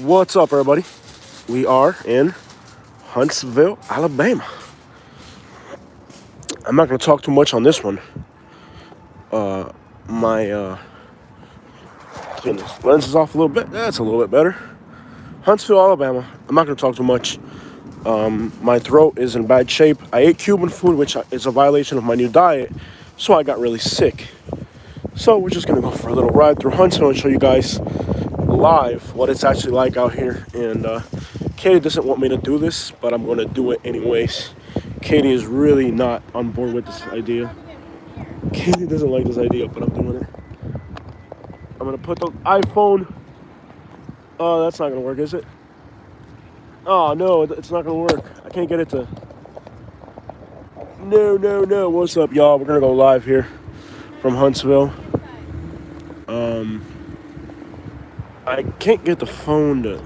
What's up, everybody? We are in Huntsville, Alabama. I'm not going to talk too much on this one. My turn this lens is off a little bit. That's a little bit better. Huntsville, Alabama. I'm not going to talk too much. My throat is in bad shape. I ate Cuban food, which is a violation of my new diet, so I got really sick. So we're just going to go for a little ride through Huntsville and show you guys live what it's actually like out here. And Katie doesn't want me to do this, but I'm going to do it anyways. Katie is really not on board with this idea. Katie doesn't like this idea, but I'm doing it. I'm going to put the iPhone. Oh, that's not going to work, is it? Oh, no, it's not going to work. I can't get it to... No. What's up, y'all? We're going to go live here from Huntsville. I can't get the phone to...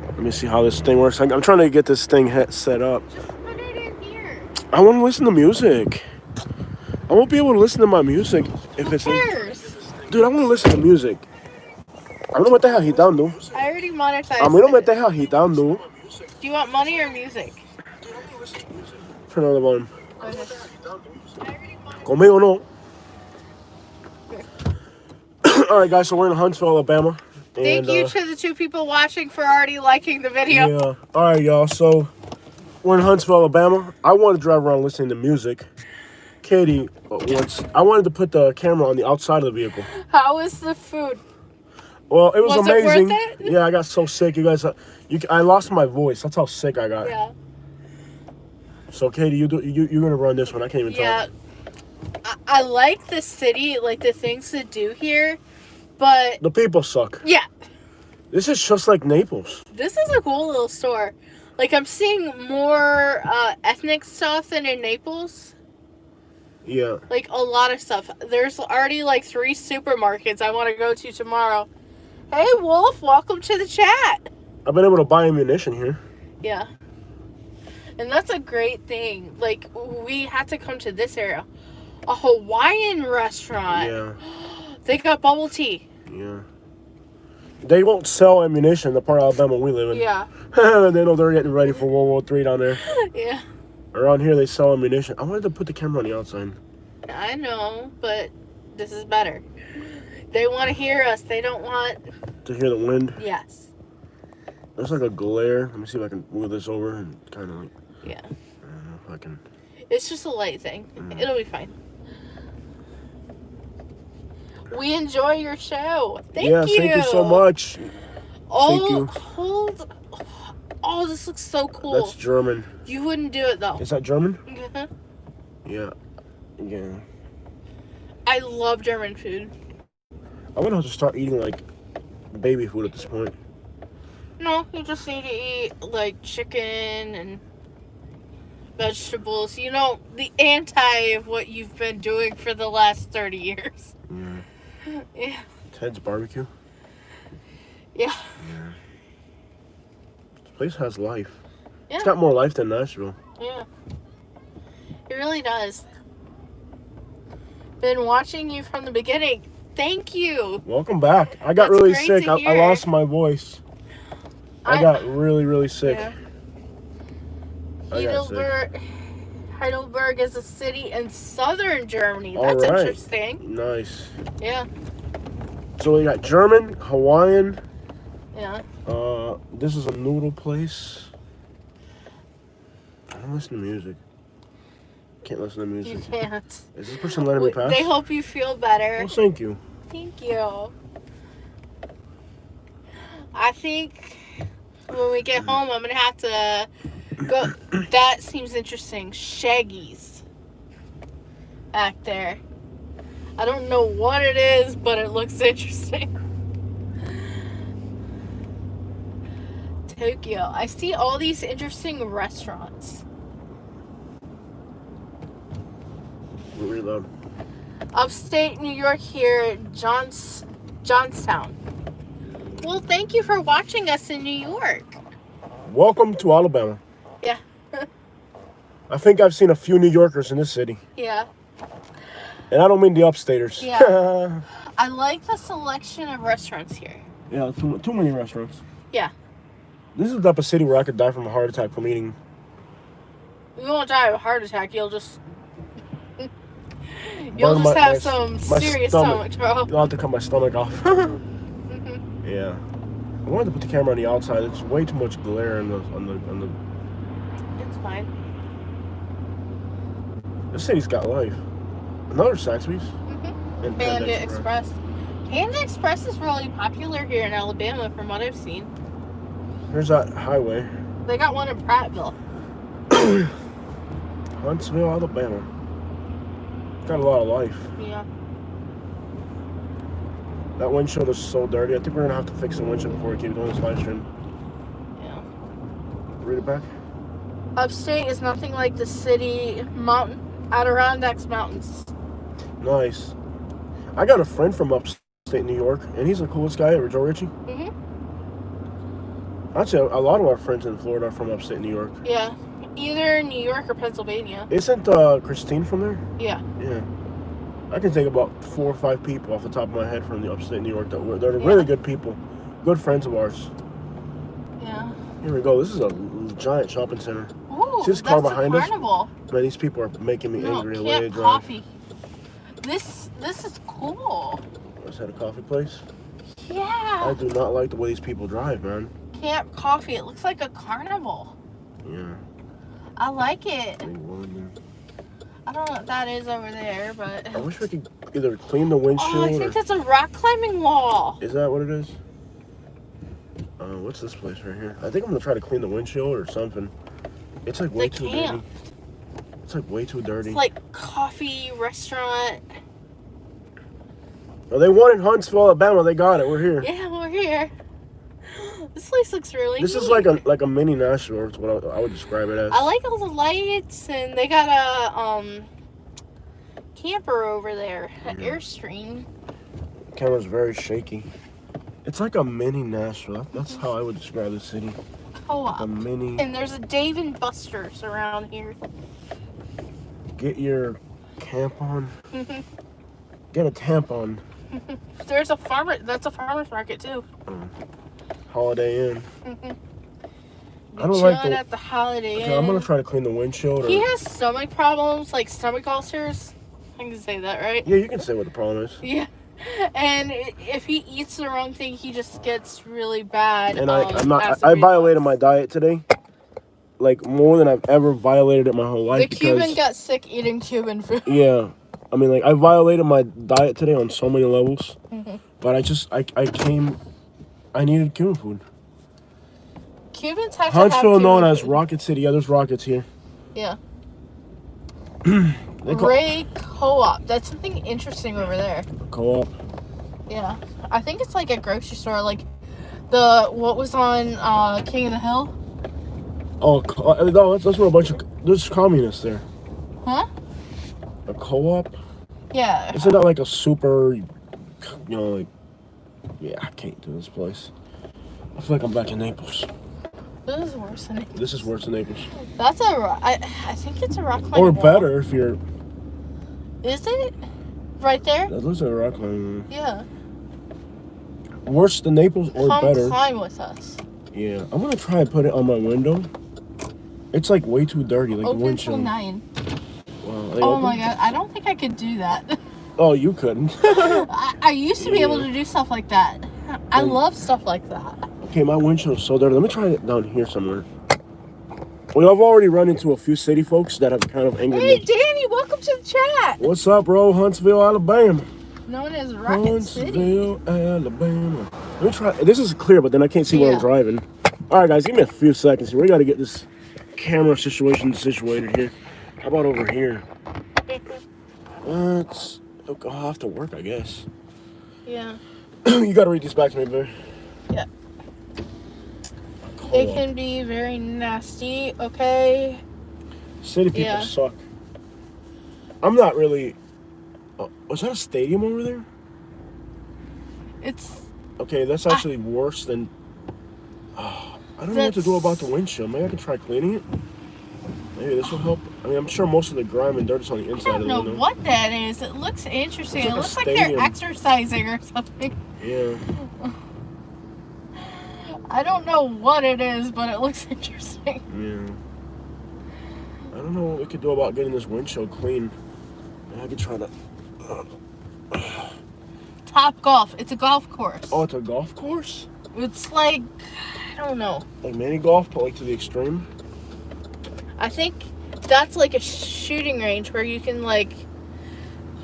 Let me see how this thing works. I'm trying to get this thing set up. Just put it in here. I want to listen to music. I won't be able to listen to my music if it's... Who cares? Dude, I want to listen to music. I'm gonna meter agitando. I already monetized A mí no me it. estés agitando. Do you want money or music? Turn on the volume. Okay. Conmigo no. Alright, guys, so we're in Huntsville, Alabama. Thank you to the 2 people watching for already liking the video. Yeah. Alright, y'all, so we're in Huntsville, Alabama. I wanted to drive around listening to music. Katie I wanted to put the camera on the outside of the vehicle. How was the food? Well, it was amazing. It worth it? Yeah, I got so sick. You guys, I lost my voice. That's how sick I got. Yeah. So, Katie, you're gonna run this one. I can't even talk. I like the city, like the things to do here, but The people suck. yeah, This is just like Naples. this is a cool little store. Like I'm seeing more ethnic stuff than in Naples. Yeah. Like a lot of stuff. There's already like 3 supermarkets I want to go to tomorrow. Hey Wolf, welcome to the chat. I've been able to buy ammunition here. Yeah. And that's a great thing. Like we had to come to this area. A Hawaiian restaurant. Yeah. They got bubble tea. Yeah. They won't sell ammunition in the part of Alabama we live in. Yeah. They know they're getting ready for World War III down there. Yeah. Around here, they sell ammunition. I wanted to put the camera on the outside. I know, but this is better. They want to hear us. They don't want... To hear the wind. Yes. There's like a glare. Let me see if I can move this over and kind of like... Yeah. I don't know if I can... It's just a light thing. It'll be fine. We enjoy your show. Thank you. Thank you so much. Oh, Thank you. hold. Oh, this looks so cool. That's German. You wouldn't do it, though. Is that German? Mhm. Yeah. Yeah. I love German food. I'm gonna have to start eating like baby food at this point. No, you just need to eat, like, chicken and vegetables. You know, the anti of what you've been doing for the last 30 years. Yeah. Yeah. Ted's Barbecue. Yeah. Yeah. This place has life. Yeah. It's got more life than Nashville. Yeah. It really does. Been watching you from the beginning. Thank you. Welcome back. I got That's really great sick. to I hear. lost my voice. I got really sick. Yeah. I got sick. Heidelberg is a city in southern Germany. All That's right. interesting. Nice. Yeah. So we got German, Hawaiian. Yeah. This is a noodle place. I don't listen to music. Can't listen to music. You can't. Is this person letting me pass? They hope you feel better. Well, thank you. Thank you. I think when we get home, I'm going to have to go. That seems interesting. Shaggy's back there. I don't know what it is, but it looks interesting. Tokyo. I see all these interesting restaurants. Reload. Upstate New York here, Johnstown. Well, thank you for watching us in New York. Welcome to Alabama. Yeah. I think I've seen a few New Yorkers in this city. Yeah. And I don't mean the upstaters. Yeah. I like the selection of restaurants here. Yeah, too many restaurants. Yeah. This is the type of city where I could die from a heart attack from eating. You won't die of a heart attack. You'll just have some serious stomach trouble. You'll have to cut my stomach off. Yeah. I wanted to put the camera on the outside. It's way too much glare on the. It's fine. This city's got life. Another Saxby's. And Panda Express. Panda Express is really popular here in Alabama, from what I've seen. Here's that highway. They got one in Prattville. Huntsville, Alabama. Got a lot of life. Yeah. That windshield is so dirty. I think we're gonna have to fix the windshield before we keep doing this live stream. Yeah. Read it back. Upstate is nothing like the city Adirondacks Mountains. Nice. I got a friend from upstate New York, and he's the coolest guy ever, Joe Ritchie. Actually, a lot of our friends in Florida are from upstate New York. Yeah. Either New York or Pennsylvania. Isn't Christine from there? Yeah. Yeah. I can think about 4 or 5 people off the top of my head from the upstate New York they're really good people. Good friends of ours. Yeah. Here we go. This is a giant shopping center. Ooh, see this car behind us? Carnival. Man, these people are making me angry the way they drive. Coffee. This is cool. Is that a coffee place? Yeah. I do not like the way these people drive, man. Camp Coffee. It looks like a carnival. Yeah. I like it. Big woman. I don't know what that is over there, but... I wish we could either clean the windshield Oh, I think that's a rock climbing wall. Is that what it is? What's this place right here? I think I'm going to try to clean the windshield or something. It's like way too dirty. It's like way too dirty. It's like coffee restaurant. Oh, they won in Huntsville, Alabama. They got it. We're here. Yeah, we're here. This place looks really This neat. is like a mini Nashville. It's what I would describe it as. I like all the lights, and they got a camper over there, an Airstream. The camera's very shaky. It's like a mini Nashville. That's how I would describe the city. Co-op. Like a mini. And there's a Dave and Buster's around here. Get your camp on. Get a tampon. There's a that's a farmer's market too. Holiday Inn. I don't like at the Holiday Inn. I'm gonna try to clean the windshield. He has stomach problems, like stomach ulcers. I can say that, right? Yeah, you can say what the problem is. Yeah. And if he eats the wrong thing, he just gets really bad. And I violated my diet today. Like more than I've ever violated it my whole life. The Cuban got sick eating Cuban food. Yeah. I mean, like, I violated my diet today on so many levels. But I needed Cuban food. Cubans have Huntsville known as Rocket City. Yeah, there's rockets here. Yeah. Ray Co-op. That's something interesting over there. Co-op. Yeah. I think it's like a grocery store, like what was on King of the Hill. Oh, no, that's where there's communists there. Huh? A co-op? Yeah. Isn't that like a super, like, yeah, I can't do this place. I feel like I'm back in Naples. This is worse than Naples. This is worse than Naples. That's I think it's a rock climbing Or wall. better if you're... Is it? Right there? That looks like a rock climbing. Yeah. Worse than Naples or better? Come climb with us. Yeah. I'm going to try and put it on my window. It's like way too dirty, like open the windshield. Till 9. Wow. Oh my god, I don't think I could do that. Oh, you couldn't. I used to be able to do stuff like that. I love stuff like that. Okay, my windshield's so dirty. Let me try it down here somewhere. Well, I've already run into a few city folks that have kind of angered me. Hey, Danny, welcome to the chat. What's up, bro? Huntsville, Alabama. Known as Rocket City. Huntsville, Alabama. Let me try. This is clear, but then I can't see where I'm driving. All right, guys, give me a few seconds here. We got to get this camera situation situated here. How about over here? I'll have to work, I guess. Yeah. You got to read this back to me, baby. Yeah. It can be very nasty, okay? City people suck. I'm not really... was that a stadium over there? It's... Okay, that's actually worse than... I don't know what to do about the windshield. Maybe I can try cleaning it? Maybe this will help. I mean, I'm sure most of the grime and dirt is on the inside of the window. I don't know what that is. It looks interesting. It looks like they're exercising or something. Yeah. I don't know what it is, but it looks interesting. Yeah. I don't know what we could do about getting this windshield clean. I could try to... Top Golf. It's a golf course. Oh, it's a golf course? It's like, I don't know. Like mini golf, but like to the extreme? I think that's like a shooting range where you can like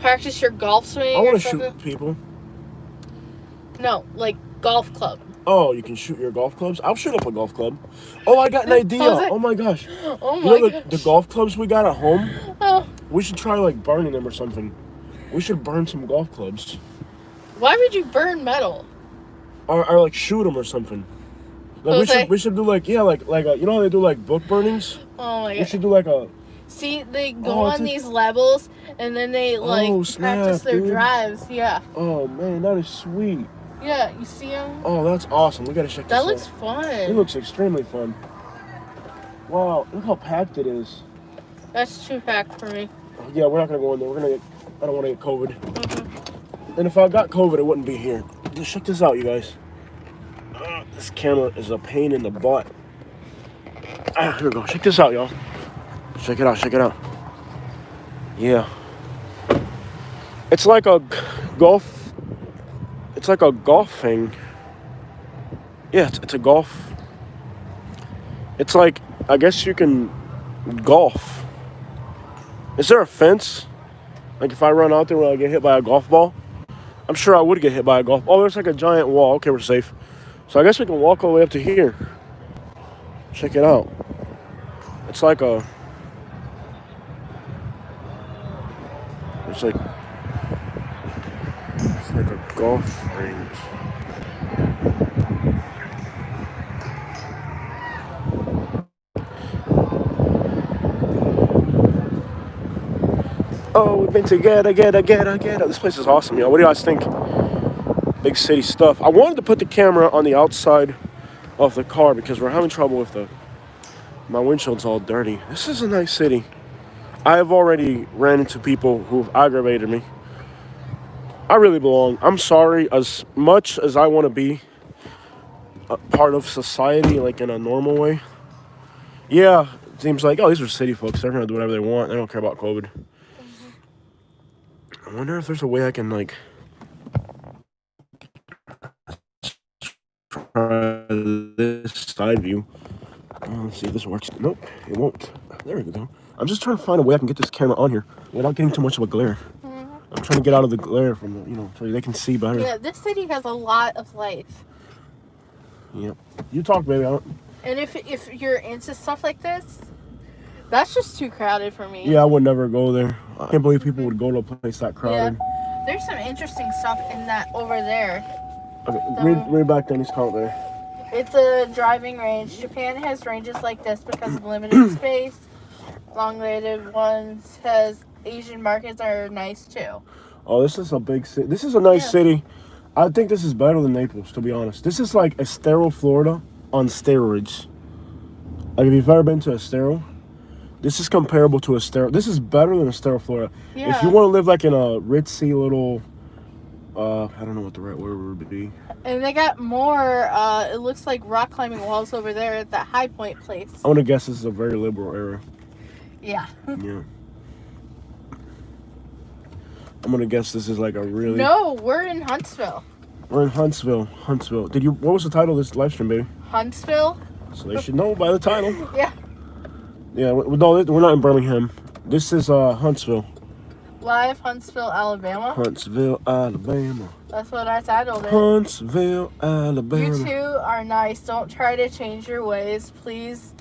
practice your golf swing. I want or to shoot people. No, like golf club. Oh, you can shoot your golf clubs? I'll shoot up a golf club. Oh, I got an idea. Oh my gosh. Oh You my know gosh. the golf clubs we got at home? Oh. We should try like burning them or something. We should burn some golf clubs. Why would you burn metal? Or like shoot them or something. Like we should do like you know how they do like book burnings? Oh my god. We should do like a... See, they go on these levels and then they like practice their drives. Yeah. Oh man, that is sweet. Yeah, you see them? Oh, that's awesome. We gotta check this out. That looks fun. It looks extremely fun. Wow, look how packed it is. That's too packed for me. Yeah, we're not gonna go in there. I don't want to get COVID. And if I got COVID, it wouldn't be here. Just check this out, you guys. This camera is a pain in the butt. Here we go. Check this out, y'all. Check it out. Check it out. Yeah. It's like a golf. It's like a golf thing. Yeah, it's a golf. It's like, I guess you can golf. Is there a fence? Like if I run out there, will I get hit by a golf ball? I'm sure I would get hit by a golf. Oh, there's like a giant wall. Okay, we're safe. So I guess we can walk all the way up to here. Check it out. It's like a... It's like a golf range. Oh, we've been together. This place is awesome, y'all. What do you guys think? Big city stuff. I wanted to put the camera on the outside of the car because we're having trouble with my windshield's all dirty. This is a nice city. I have already ran into people who've aggravated me. I really belong. I'm sorry. As much as I want to be a part of society, like in a normal way. Yeah, it seems like, oh, these are city folks. They're going to do whatever they want. They don't care about COVID. I wonder if there's a way I can, like, try this side view. Let's see if this works. Nope, it won't. There we go. I'm just trying to find a way I can get this camera on here without getting too much of a glare. I'm trying to get out of the glare from the, so they can see better. Yeah, this city has a lot of life. Yep. You talk, baby. And if you're into stuff like this, that's just too crowded for me. Yeah, I would never go there. I can't believe people would go to a place that crowded. Yeah. There's some interesting stuff in that over there. Okay, read back Danny's comment there. It's a driving range. Japan has ranges like this because of limited space. Long-rated ones has Asian markets are nice too. Oh, this is a big city. This is a nice city. I think this is better than Naples, to be honest. This is like Estero, Florida on steroids. Like if you've ever been to Estero, this is comparable to Estero. This is better than Estero, Florida. Yeah. If you want to live like in a ritzy little, I don't know what the right word would be. And they got more, it looks like rock climbing walls over there at that High Point place. I want to guess this is a very liberal area. Yeah. Yeah. I'm gonna guess this is like a really... No, we're in Huntsville. We're in Huntsville. Huntsville. What was the title of this live stream, baby? Huntsville. So they should know by the title. Yeah. Yeah, no, we're not in Birmingham. This is Huntsville. Live Huntsville, Alabama. Huntsville, Alabama. That's what I titled it. Huntsville, Alabama. You two are nice. Don't try to change your ways. Please,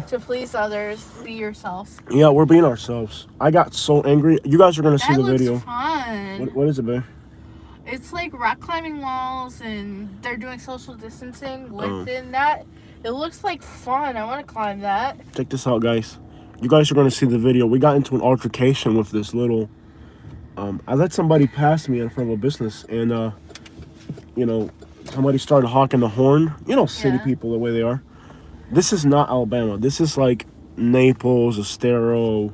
to please others, be yourselves. Yeah, we're being ourselves. I got so angry. You guys are going to see the video. Fun. What is it, babe? It's like rock climbing walls, and they're doing social distancing within that. It looks like fun. I want to climb that. Check this out, guys. You guys are going to see the video. We got into an altercation with this little... I let somebody pass me in front of a business, and, somebody started honking the horn. You know, city people, the way they are. This is not Alabama. This is like Naples, Estero,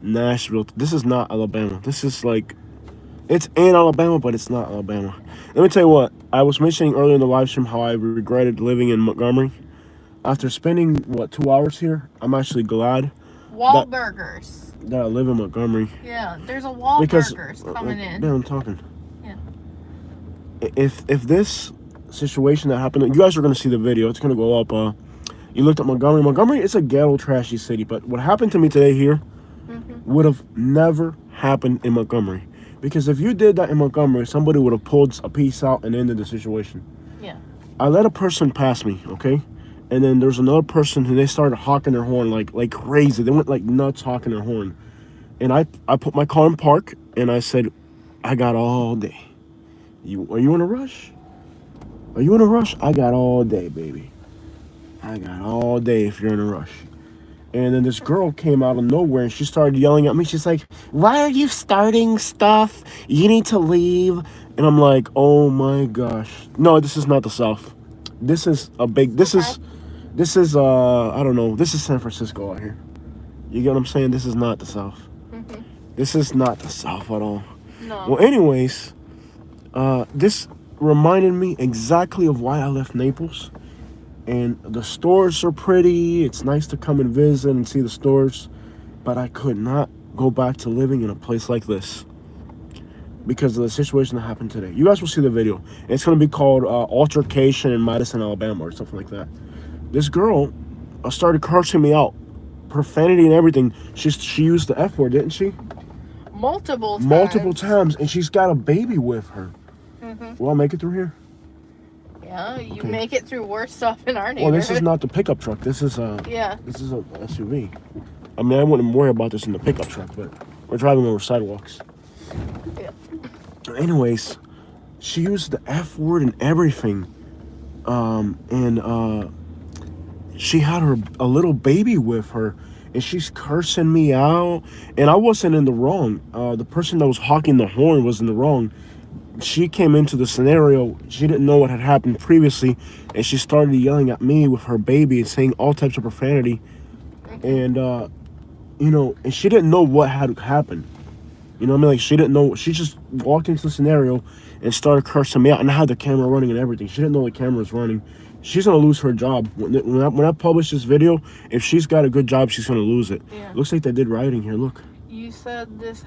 Nashville. This is not Alabama. This is like It's in Alabama, but it's not Alabama. Let me tell you what. I was mentioning earlier in the live stream how I regretted living in Montgomery. After spending, 2 hours here, I'm actually glad Wahlburgers. that I live in Montgomery. Yeah, there's a Because, Wahlburgers coming in. man, I'm talking. Yeah. If this situation that happened, you guys are going to see the video. It's going to go up. You looked at Montgomery. Montgomery, it's a ghetto, trashy city. But what happened to me today here would have never happened in Montgomery. Because if you did that in Montgomery, somebody would have pulled a piece out and ended the situation. Yeah. I let a person pass me, okay? And then there's another person who they started honking their horn like crazy. They went like nuts honking their horn. And I put my car in park and I said, I got all day. Are you in a rush? Are you in a rush? I got all day, baby. I got all day if you're in a rush. And then this girl came out of nowhere and she started yelling at me. She's like, why are you starting stuff? You need to leave. And I'm like, oh my gosh. No, this is not the South. This is I don't know. This is San Francisco out here. You get what I'm saying? This is not the South. This is not the South at all. No. Well, anyways, this reminded me exactly of why I left Naples. And the stores are pretty. It's nice to come and visit and see the stores. But I could not go back to living in a place like this because of the situation that happened today. You guys will see the video. It's going to be called Altercation in Madison, Alabama or something like that. This girl started cursing me out. Profanity and everything. She used the F word, didn't she? Multiple times. And she's got a baby with her. Will I make it through here? Yeah, you make it through worse stuff in our neighborhood. Well, this is not the pickup truck. This is a SUV. I mean, I wouldn't worry about this in the pickup truck, but we're driving over sidewalks. Yeah. Anyways, she used the F word and everything. She had a little baby with her, and she's cursing me out. And I wasn't in the wrong. The person that was honking the horn was in the wrong. She came into the scenario. She didn't know what had happened previously, and she started yelling at me with her baby and saying all types of profanity. And and she didn't know what had happened. You know what I mean? Like, she didn't know. She just walked into the scenario and started cursing me out. And I had the camera running and everything. She didn't know the camera was running. She's going to lose her job. When I publish this video, if she's got a good job, she's going to lose it. Yeah. Looks like they did rioting here. Look. You said this...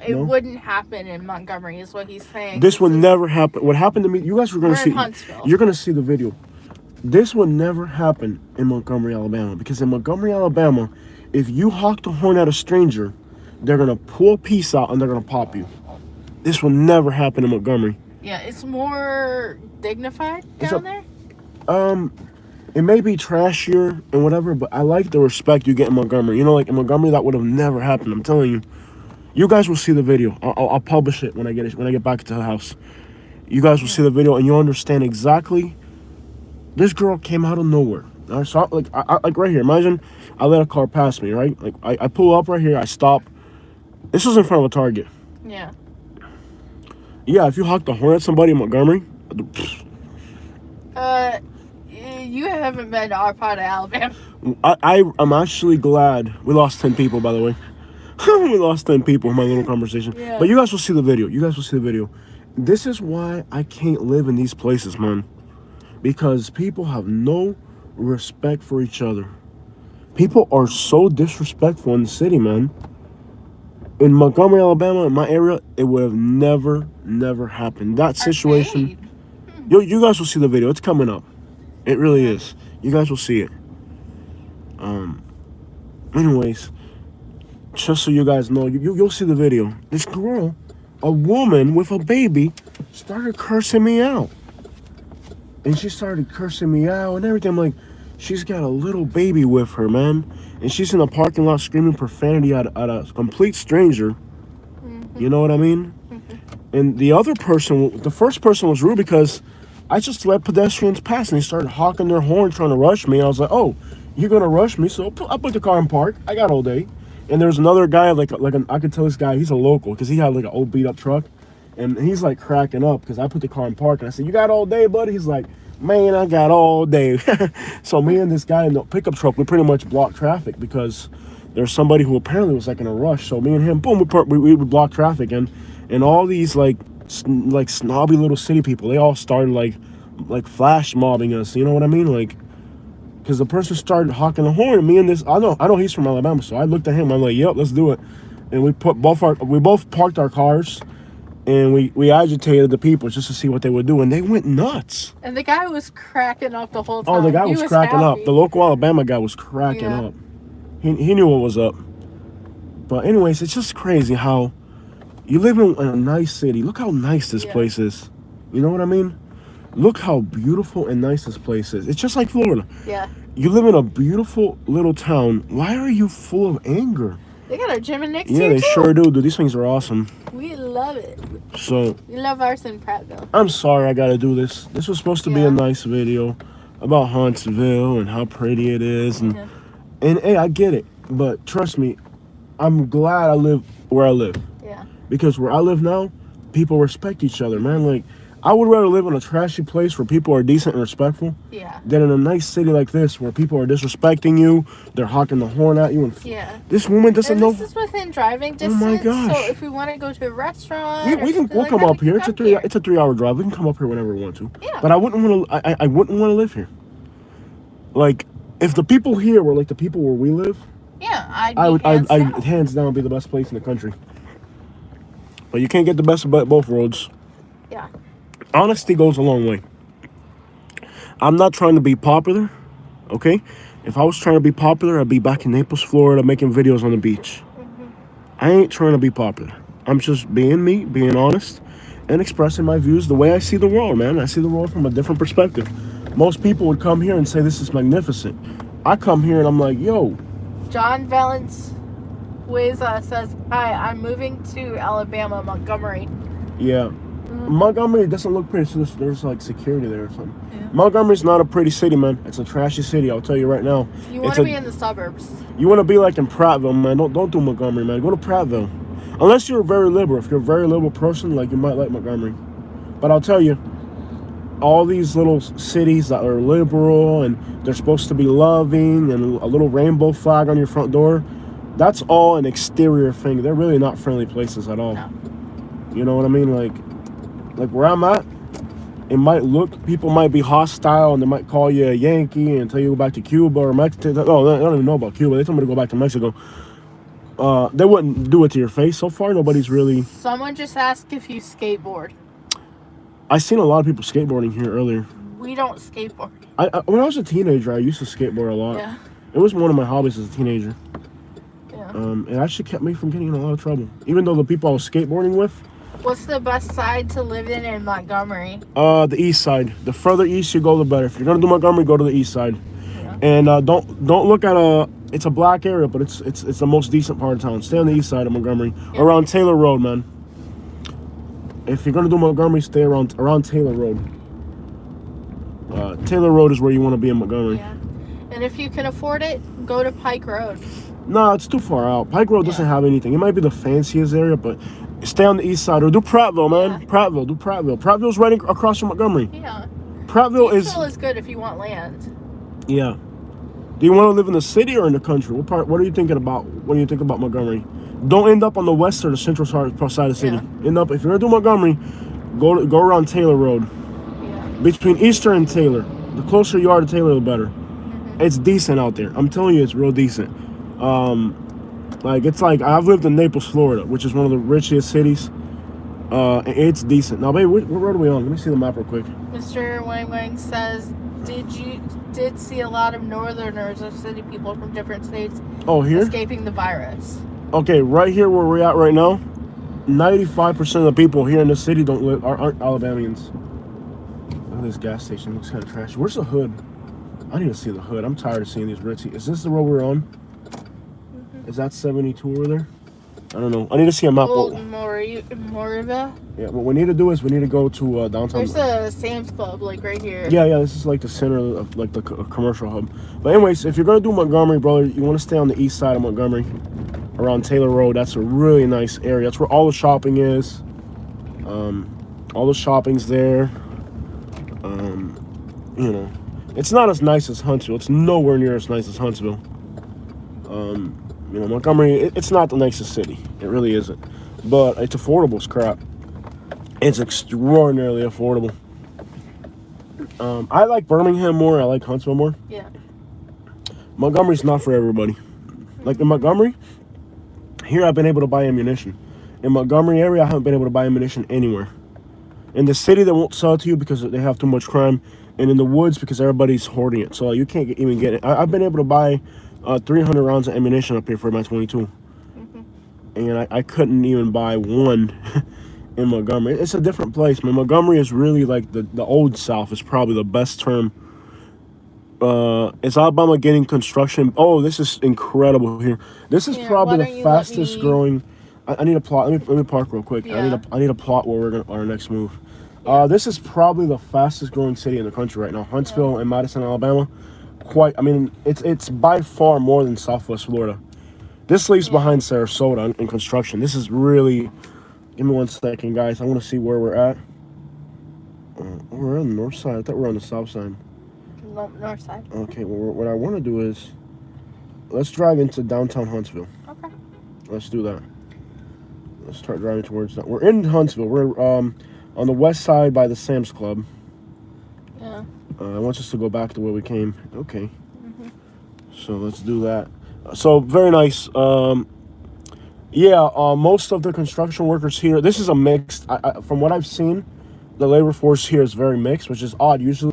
It wouldn't happen in Montgomery, is what he's saying. This would never happen. What happened to me... You guys were going to see... in Huntsville. You're going to see the video. This would never happen in Montgomery, Alabama. Because in Montgomery, Alabama, if you honk the horn at a stranger, they're going to pull a piece out and they're going to pop you. This would never happen in Montgomery. Yeah, it's more dignified down there? It may be trashier and whatever, but I like the respect you get in Montgomery. You know, like in Montgomery, that would have never happened. I'm telling you. You guys will see the video. I'll publish it when I get back to the house. You guys will see the video and you'll understand exactly. This girl came out of nowhere. I saw like right here. Imagine I let a car pass me, right? Like I pull up right here. I stop. This was in front of a Target. Yeah. Yeah, if you honk the horn at somebody in Montgomery. You haven't been to our part of Alabama. I'm actually glad we lost 10 people, by the way. We lost 10 people in my little conversation. Yeah. But you guys will see the video. This is why I can't live in these places, man. Because people have no respect for each other. People are so disrespectful in the city, man. In Montgomery, Alabama, in my area, it would have never happened. That situation... You guys will see the video. It's coming up. It really is. You guys will see it. Anyways, just so you guys know, you'll see the video. This girl, a woman with a baby, started cursing me out. And she started cursing me out and everything. I'm like, she's got a little baby with her, man. And she's in the parking lot screaming profanity at a complete stranger. You know what I mean? And the first person was rude because I just let pedestrians pass and they started honking their horn trying to rush me. I was like, oh, you're going to rush me? So I put the car in park. I got all day. And there's another guy, I could tell this guy, he's a local because he had like an old beat up truck. And he's like cracking up because I put the car in park. And I said, you got all day, buddy? He's like, man, I got all day. So me and this guy in the pickup truck, we pretty much blocked traffic because there's somebody who apparently was like in a rush. So me and him, boom, we would block traffic, and all these like snobby little city people, they all started like flash mobbing us. You know what I mean? Like, because the person started honking the horn, and me and this, I know he's from Alabama, so I looked at him. I'm like, yep, let's do it. And we both parked our cars, and we agitated the people just to see what they would do, and they went nuts. And the guy was cracking up the whole time. Oh, the guy was cracking happy. up. The local Alabama guy was cracking up. He knew what was up. But anyways, it's just crazy how you live in a nice city. Look how nice this place is. You know what I mean? Look how beautiful and nice this place is. It's just like Florida. Yeah. You live in a beautiful little town. Why are you full of anger? They got a gym in next Yeah, year, they sure do, dude. These things are awesome. We love it. So we love ours in Prattville. I'm sorry I gotta do this. This was supposed to be a nice video about Huntsville and how pretty it is, and hey, I get it. But trust me, I'm glad I live where I live. Yeah. Because where I live now, people respect each other, man. Like, I would rather live in a trashy place where people are decent and respectful than in a nice city like this where people are disrespecting you, they're honking the horn at you, and this woman doesn't know. This is within driving distance. Oh my gosh! So if we want to go to a restaurant, we'll come up here. It's a 3-hour drive. We can come up here whenever we want to. Yeah. But I wouldn't want to. I wouldn't want to live here. Like, if the people here were like the people where we live, I'd hands down be the best place in the country. But you can't get the best of both worlds. Yeah. Honesty goes a long way. I'm not trying to be popular, okay? If I was trying to be popular, I'd be back in Naples, Florida, making videos on the beach. I ain't trying to be popular. I'm just being me, being honest, and expressing my views the way I see the world, man. I see the world from a different perspective. Most people would come here and say, this is magnificent. I come here and I'm like, yo. John Valence says, hi, I'm moving to Alabama, Montgomery. Yeah. Montgomery doesn't look pretty, so there's like security there or something. Yeah. Montgomery's not a pretty city, man. It's a trashy city, I'll tell you right now. You want to be in the suburbs. You want to be like in Prattville, man. Don't do Montgomery, man. Go to Prattville. Unless you're very liberal. If you're a very liberal person, like, you might like Montgomery. But I'll tell you, all these little cities that are liberal and they're supposed to be loving and a little rainbow flag on your front door, that's all an exterior thing. They're really not friendly places at all. No. You know what I mean? Like where I'm at, it might look, people might be hostile and they might call you a Yankee and tell you to go back to Cuba or Mexico. Oh, I don't even know about Cuba. They told me to go back to Mexico. They wouldn't do it to your face. So far, nobody's really... Someone just asked if you skateboard. I seen a lot of people skateboarding here earlier. We don't skateboard. When I was a teenager, I used to skateboard a lot. Yeah. It was one of my hobbies as a teenager. Yeah. It actually kept me from getting in a lot of trouble. Even though the people I was skateboarding with... What's the best side to live in Montgomery? The east side. The further east you go, the better. If you're gonna do Montgomery, go to the east side. Yeah. And don't look at it's a black area, but it's the most decent part of town. Stay on the east side of Montgomery, around Taylor Road, man. If you're gonna do Montgomery, stay around Taylor Road. Taylor Road is where you want to be in Montgomery. Yeah. And if you can afford it, go to Pike Road. No, it's too far out. Pike Road doesn't have anything. It might be the fanciest area, but stay on the east side. Or do Prattville, man. Yeah. Prattville. Do Prattville. Prattville's right across from Montgomery. Yeah. Prattville is good if you want land. Yeah. Do you want to live in the city or in the country? What are you thinking about when you think about Montgomery? Don't end up on the west or the central side of the city. Yeah. If you're gonna do Montgomery, go around Taylor Road. Yeah. Between Easter and Taylor. The closer you are to Taylor, the better. Mm-hmm. It's decent out there. I'm telling you, it's real decent. I've lived in Naples, Florida, which is one of the richest cities. It's decent. Now, babe, what road are we on? Let me see the map real quick. Mr. Wang Wang says, did see a lot of northerners or city people from different states escaping the virus. Okay, right here where we're at right now, 95% of the people here in the city aren't Alabamians. Look at this gas station. It looks kind of trashy. Where's the hood? I need to see the hood. I'm tired of seeing these ritzy. Is this the road we're on? Mm-hmm. Is that 72 over there? I don't know. I need to see a map. Moriva? Yeah, what we need to do is we need to go to downtown. There's a Sam's Club, right here. Yeah, this is like the center of the commercial hub. But anyways, if you're going to do Montgomery, brother, you want to stay on the east side of Montgomery, around Taylor Road. That's a really nice area. That's where all the shopping is. All the shopping's there. It's not as nice as Huntsville. It's nowhere near as nice as Huntsville. You know, Montgomery, it's not the nicest city. It really isn't. But it's affordable as crap. It's extraordinarily affordable. I like Birmingham more. I like Huntsville more. Yeah. Montgomery's not for everybody. Like in Montgomery, here I've been able to buy ammunition. In Montgomery area, I haven't been able to buy ammunition anywhere. In the city, they won't sell it to you because they have too much crime. And in the woods, because everybody's hoarding it. So you can't even get it. I've been able to buy 300 rounds of ammunition up here for my 22. And I couldn't even buy one in Montgomery. It's a different place, man. Montgomery is really like the old South is probably the best term. Is Alabama getting construction? Oh, this is incredible here. This is probably the fastest growing. I need a plot. Let me park real quick. Yeah. I need a plot where we're gonna our next move. This is probably the fastest growing city in the country right now. Huntsville and Madison, Alabama. I mean, it's by far more than Southwest Florida. This leaves behind Sarasota in construction. This is really. Give me 1 second, guys. I want to see where we're at. We're on the north side. I thought we were on the south side. North side. Okay. Well, what I want to do is, let's drive into downtown Huntsville. Okay. Let's do that. Let's start driving towards that. We're in Huntsville. We're on the west side by the Sam's Club. Yeah. I want us to go back to where we came. Okay. So let's do that. So very nice. Most of the construction workers here. This is a mixed. From what I've seen, the labor force here is very mixed, which is odd. Usually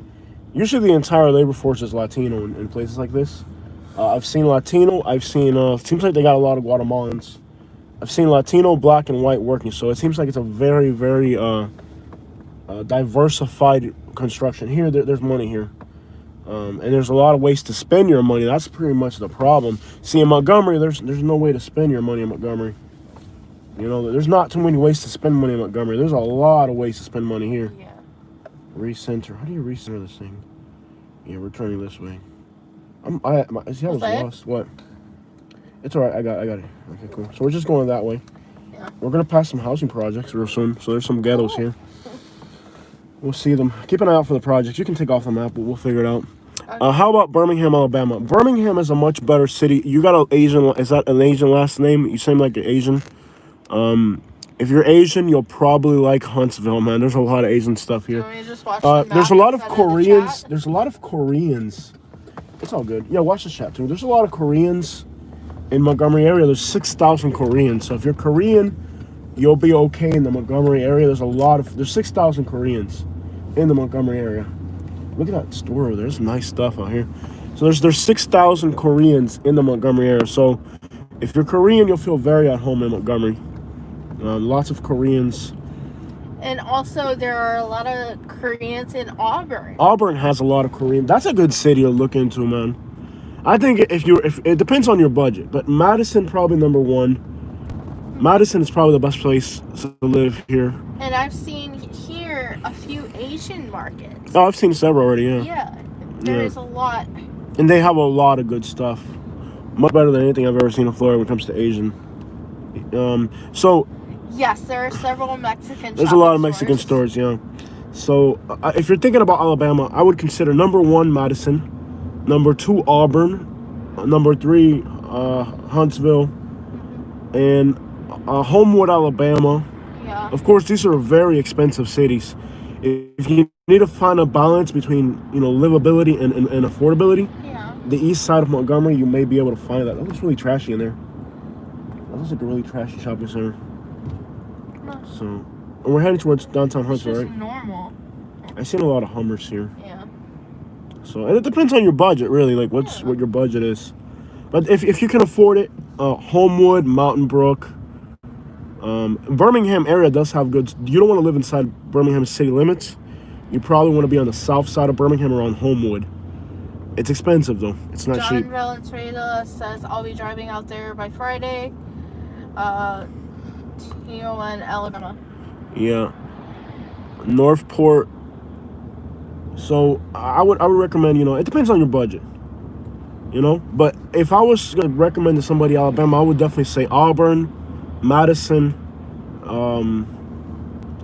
the entire labor force is Latino in places like this. I've seen Latino. I've seen. Seems like they got a lot of Guatemalans. I've seen Latino, black, and white working. So it seems like it's a very, very diversified construction here. There's money here. And there's a lot of ways to spend your money. That's pretty much the problem. See, in Montgomery, there's no way to spend your money in Montgomery. You know, there's not too many ways to spend money in Montgomery. There's a lot of ways to spend money here. Yeah. Recenter. How do you recenter this thing? Yeah, we're turning this way. I was lost. What? It's all right. I got it. Okay, cool. So we're just going that way. Yeah. We're gonna pass some housing projects real soon. So there's some ghettos here. We'll see them. Keep an eye out for the projects. You can take off the map, but we'll figure it out. How about Birmingham, Alabama? Birmingham is a much better city. You got an Asian. Is that an Asian last name? You seem like an Asian. If you're Asian, you'll probably like Huntsville, man. There's a lot of Asian stuff here. There's a lot of Koreans. There's a lot of Koreans. It's all good. Yeah, watch the chat too. There's a lot of Koreans in Montgomery area. There's 6,000 Koreans. So if you're Korean, you'll be okay in the Montgomery area. There's 6,000 Koreans in the Montgomery area. Look at that store over there. There's nice stuff out here. So there's 6,000 Koreans in the Montgomery area. So if you're Korean, you'll feel very at home in Montgomery. Lots of Koreans. And also, there are a lot of Koreans in Auburn. Auburn has a lot of Korean. That's a good city to look into, man. I think if it depends on your budget, but Madison probably number one. Madison is probably the best place to live here. And I've seen here a few Asian markets. Oh, I've seen several already. Yeah. Yeah, there is a lot. And they have a lot of good stuff. Much better than anything I've ever seen in Florida when it comes to Asian. So. Yes, there are several Mexican. There's a lot of Mexican stores, yeah. So if you're thinking about Alabama, I would consider number 1 Madison, number 2 Auburn, number 3 Huntsville, and Homewood, Alabama. Yeah. Of course, these are very expensive cities. If you need to find a balance between livability and affordability, the east side of Montgomery, you may be able to find that. That looks really trashy in there. That looks like a really trashy shopping center. So, and we're heading towards downtown Huntsville, right? Normal. I've seen a lot of Hummers here. Yeah. So, and it depends on your budget, really, like what your budget is. But if you can afford it, Homewood, Mountain Brook, Birmingham area does have good. You don't want to live inside Birmingham city limits. You probably want to be on the south side of Birmingham or on Homewood. It's expensive though. It's not cheap. John Valenzuela says I'll be driving out there by Friday. T-O-N, Alabama. Yeah. Northport. So I would recommend, it depends on your budget. But if I was gonna recommend to somebody Alabama, I would definitely say Auburn, Madison,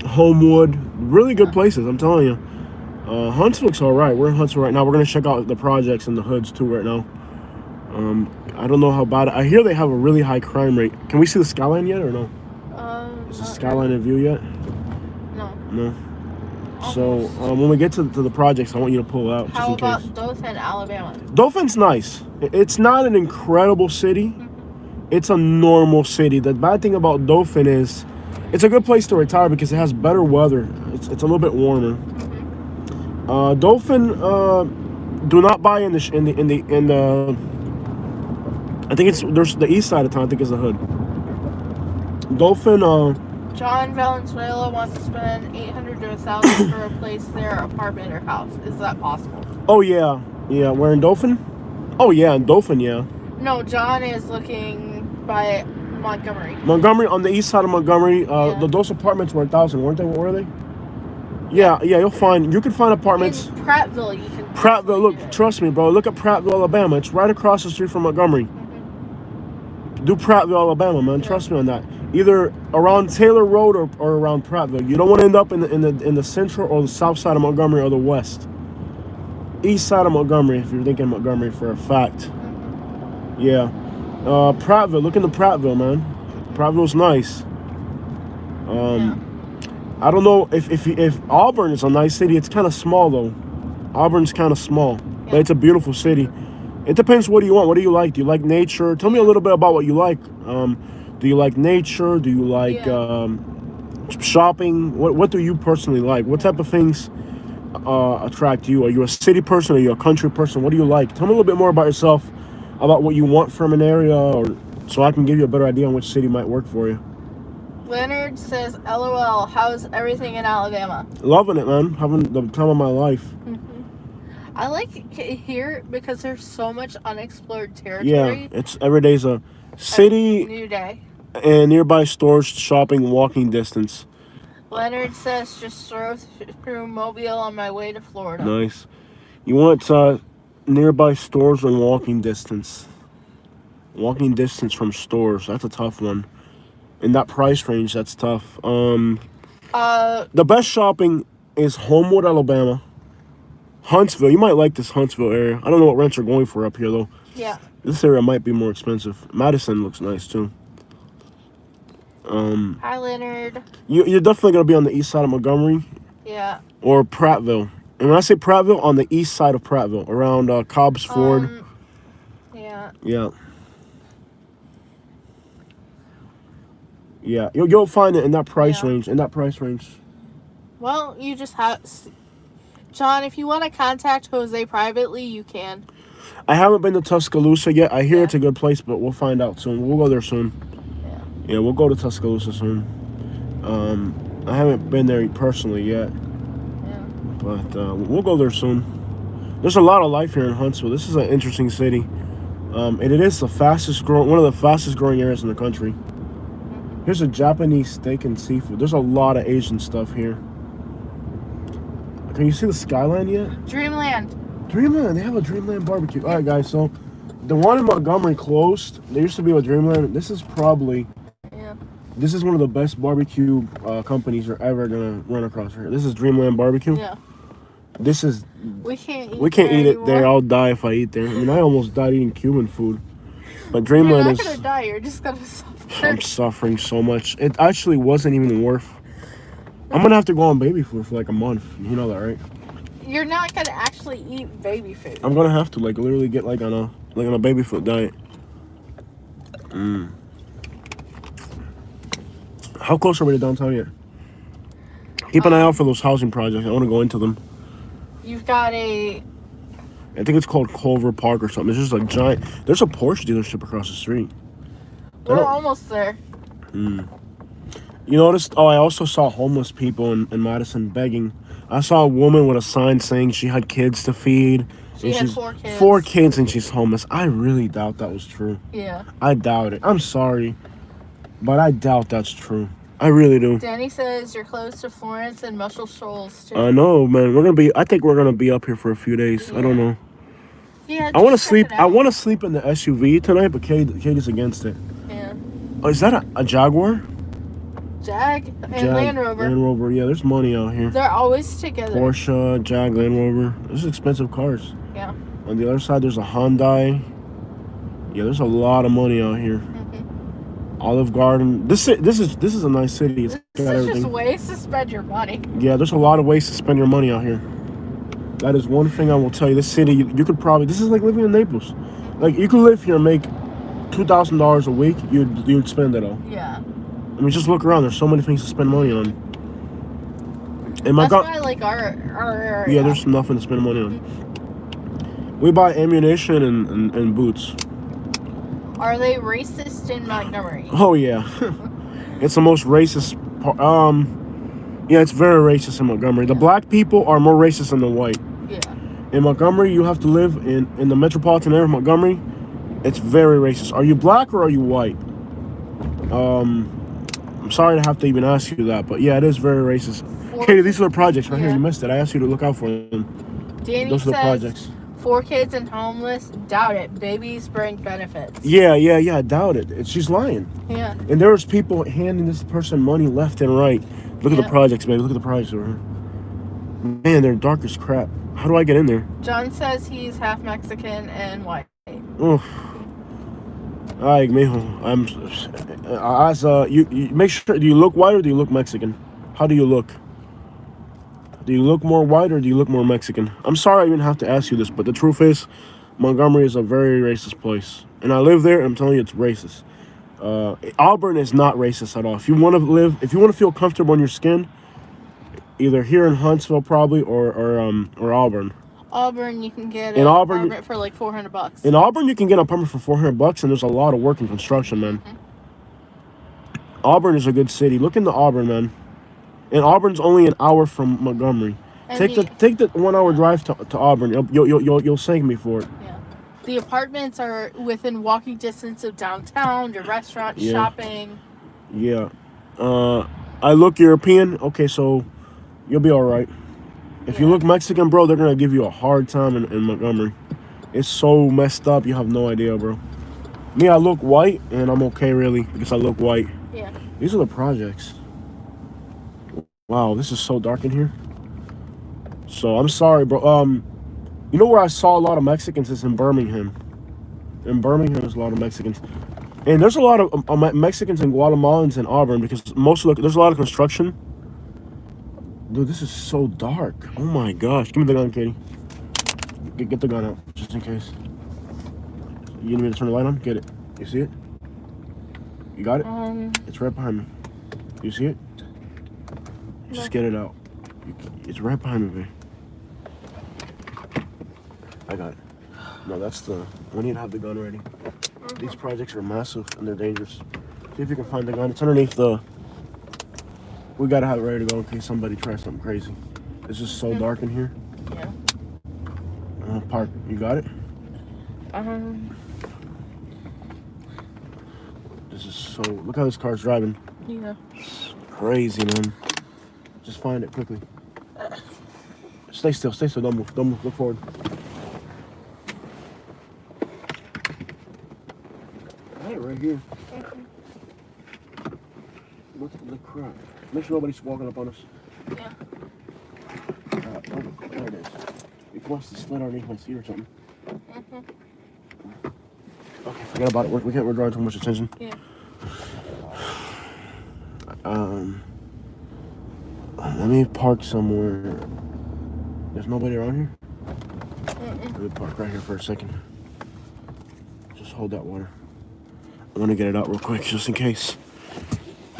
Homewood. Really good places, I'm telling you. Huntsville's all right. We're in Huntsville right now. We're gonna check out the projects and the hoods too right now. I don't know how bad. I hear they have a really high crime rate. Can we see the skyline yet or no? Is the skyline in view yet? No. No. So when we get to the projects, I want you to pull out. How just in about case. Dothan, Alabama? Dothan's nice. It's not an incredible city. It's a normal city. The bad thing about Dothan is it's a good place to retire because it has better weather. It's a little bit warmer. Dothan, do not buy in the I think there's the east side of town. I think is the hood. Dothan. John Valenzuela wants to spend $800 to $1,000 for a place there, apartment or house. Is that possible? Oh yeah. We're in Dothan. Oh yeah, in Dothan, yeah. No, John is looking by Montgomery. Montgomery, on the east side of Montgomery. Those apartments were 1,000, weren't they? What were they? Yeah. You can find apartments. In Prattville, you can. Prattville, look, trust me, bro. Look at Prattville, Alabama. It's right across the street from Montgomery. Do Prattville, Alabama, man. Trust me on that. Either around Taylor Road or around Prattville. You don't want to end up in the central or the south side of Montgomery or the west. East side of Montgomery, if you're thinking Montgomery for a fact. Yeah. Prattville, look into Prattville, man. Prattville's nice. I don't know if Auburn is a nice city. It's kind of small though. Auburn's kind of small, but it's a beautiful city. It depends. What do you want? What do you like? Do you like nature? Tell me a little bit about what you like. Do you like nature? Do you like shopping? What do you personally like? What type of things attract you? Are you a city person? Are you a country person? What do you like? Tell me a little bit more about yourself, about what you want from an area, or so I can give you a better idea on which city might work for you. Leonard says, LOL, how's everything in Alabama? Loving it, man. Having the time of my life. I like it here because there's so much unexplored territory. Yeah, it's every day's a city. New day. And nearby stores, shopping, walking distance. Leonard says, just drove through Mobile on my way to Florida. Nice. You want nearby stores and walking distance. Walking distance from stores. That's a tough one. In that price range, that's tough. The best shopping is Homewood, Alabama. Huntsville. You might like this Huntsville area. I don't know what rents are going for up here, though. Yeah. This area might be more expensive. Madison looks nice, too. Hi, Leonard. You're definitely going to be on the east side of Montgomery. Yeah. Or Prattville. And when I say Prattville, on the east side of Prattville. Around Cobb's Ford. Yeah. Yeah. Yeah. You'll find it in that price range. Well, you just have... John, if you want to contact Jose privately, you can. I haven't been to Tuscaloosa yet. I hear it's a good place, but we'll find out soon. We'll go there soon. Yeah, we'll go to Tuscaloosa soon. I haven't been there personally yet. Yeah. But we'll go there soon. There's a lot of life here in Huntsville. This is an interesting city. And it is one of the fastest growing areas in the country. Here's a Japanese steak and seafood. There's a lot of Asian stuff here. Can you see the skyline yet? Dreamland. They have a Dreamland Barbecue. All right, guys. So the one in Montgomery closed. There used to be a Dreamland. This is one of the best barbecue companies you're ever gonna run across here. This is Dreamland Barbecue. Yeah. This is. We can't eat it there. I'll die if I eat there. I mean, I almost died eating Cuban food. But Dreamland You're not gonna die. You're just gonna suffer. I'm suffering so much. It actually wasn't even worth. I'm gonna have to go on baby food for like a month. You know that, right? You're not gonna actually eat baby food. I'm gonna have to literally get on a baby food diet. How close are we to downtown yet? Keep an eye out for those housing projects. I want to go into them. You've got I think it's called Culver Park or something. It's just a giant. There's a Porsche dealership across the street. We're almost there. You noticed? Oh, I also saw homeless people in Madison begging. I saw a woman with a sign saying she had kids to feed. She had 4 kids. 4 kids and she's homeless. I really doubt that was true. Yeah. I doubt it. I'm sorry, but I doubt that's true. I really do. Danny says you're close to Florence and Muscle Shoals too. I know, man. I think we're gonna be up here for a few days. Yeah. I don't know. Yeah. I want to sleep. I want to sleep in the SUV tonight, but Katie's against it. Yeah. Oh, is that a Jaguar? Land Rover. Land Rover, yeah, there's money out here. They're always together. Porsche, Jag, Land Rover. Those are expensive cars. Yeah. On the other side, there's a Hyundai. Yeah, there's a lot of money out here. Olive Garden. This is a nice city. It's This got is everything. just ways to spend your money. Yeah, there's a lot of ways to spend your money out here. That is one thing I will tell you. This city, you could probably. This is like living in Naples. Like you could live here and make $2,000 a week. You'd spend it all. Yeah. I mean, just look around. There's so many things to spend money on. And That's why I like our area. Yeah, there's nothing to spend money on. We buy ammunition and boots. Are they racist in Montgomery? Oh yeah, it's the most racist part. Yeah, it's very racist in Montgomery. The black people are more racist than the white. Yeah. In Montgomery, you have to live in the metropolitan area of Montgomery. It's very racist. Are you black or are you white? I'm sorry to have to even ask you that, but yeah, it is very racist. Katie, these are the projects right here. You missed it. I asked you to look out for them. Danny Those are the says, projects. 4 kids and homeless. Doubt it. Babies bring benefits. Yeah. I doubt it. She's lying. Yeah. And there was people handing this person money left and right. Look at the projects, baby. Look at the projects over here. Man, they're dark as crap. How do I get in there? John says he's half Mexican and white. Oh. Ay, mijo. You make sure. Do you look white or do you look Mexican? How do you look? Do you look more white or do you look more Mexican? I'm sorry I even have to ask you this, but the truth is, Montgomery is a very racist place, and I live there. And I'm telling you, it's racist. Auburn is not racist at all. If you want to feel comfortable in your skin, either here in Huntsville probably or Auburn. Auburn, you can get an apartment for like $400. In Auburn, you can get an apartment for $400, and there's a lot of work in construction, man. Auburn is a good city. Look into Auburn, man. And Auburn's only an hour from Montgomery. And take the 1 hour drive to Auburn. You'll thank me for it. Yeah. The apartments are within walking distance of downtown, your restaurant, shopping. Yeah. I look European. Okay, so you'll be all right. If you look Mexican, bro, they're gonna give you a hard time in Montgomery. It's so messed up. You have no idea, bro. Me, I look white, and I'm okay really because I look white. Yeah. These are the projects. Wow, this is so dark in here. So I'm sorry, bro. You know where I saw a lot of Mexicans is in Birmingham. In Birmingham, there's a lot of Mexicans, and there's a lot of Mexicans and Guatemalans in Auburn because there's a lot of construction. Dude, this is so dark. Oh my gosh, give me the gun, Katie. Get the gun out just in case. You need me to turn the light on? Get it. You see it? You got it? It's right behind me. You see it? Just get it out. It's right behind me, babe. I got it. No, that's we need to have the gun ready. These projects are massive and they're dangerous. See if you can find the gun. It's underneath we gotta have it ready to go in case somebody tries something crazy. It's just so dark in here. Yeah. Park. You got it? This is so. Look how this car's driving. Yeah. Crazy, man. Just find it quickly. Stay still. Don't move. Look forward. Right here. Look at the crap. Make sure nobody's walking up on us. Yeah. There it is. It must have slid underneath my seat or something. Okay, forget about it. We're drawing too much attention. Yeah. Let me park somewhere. There's nobody around here? Let me park right here for a second. Just hold that water. I'm gonna get it out real quick, just in case.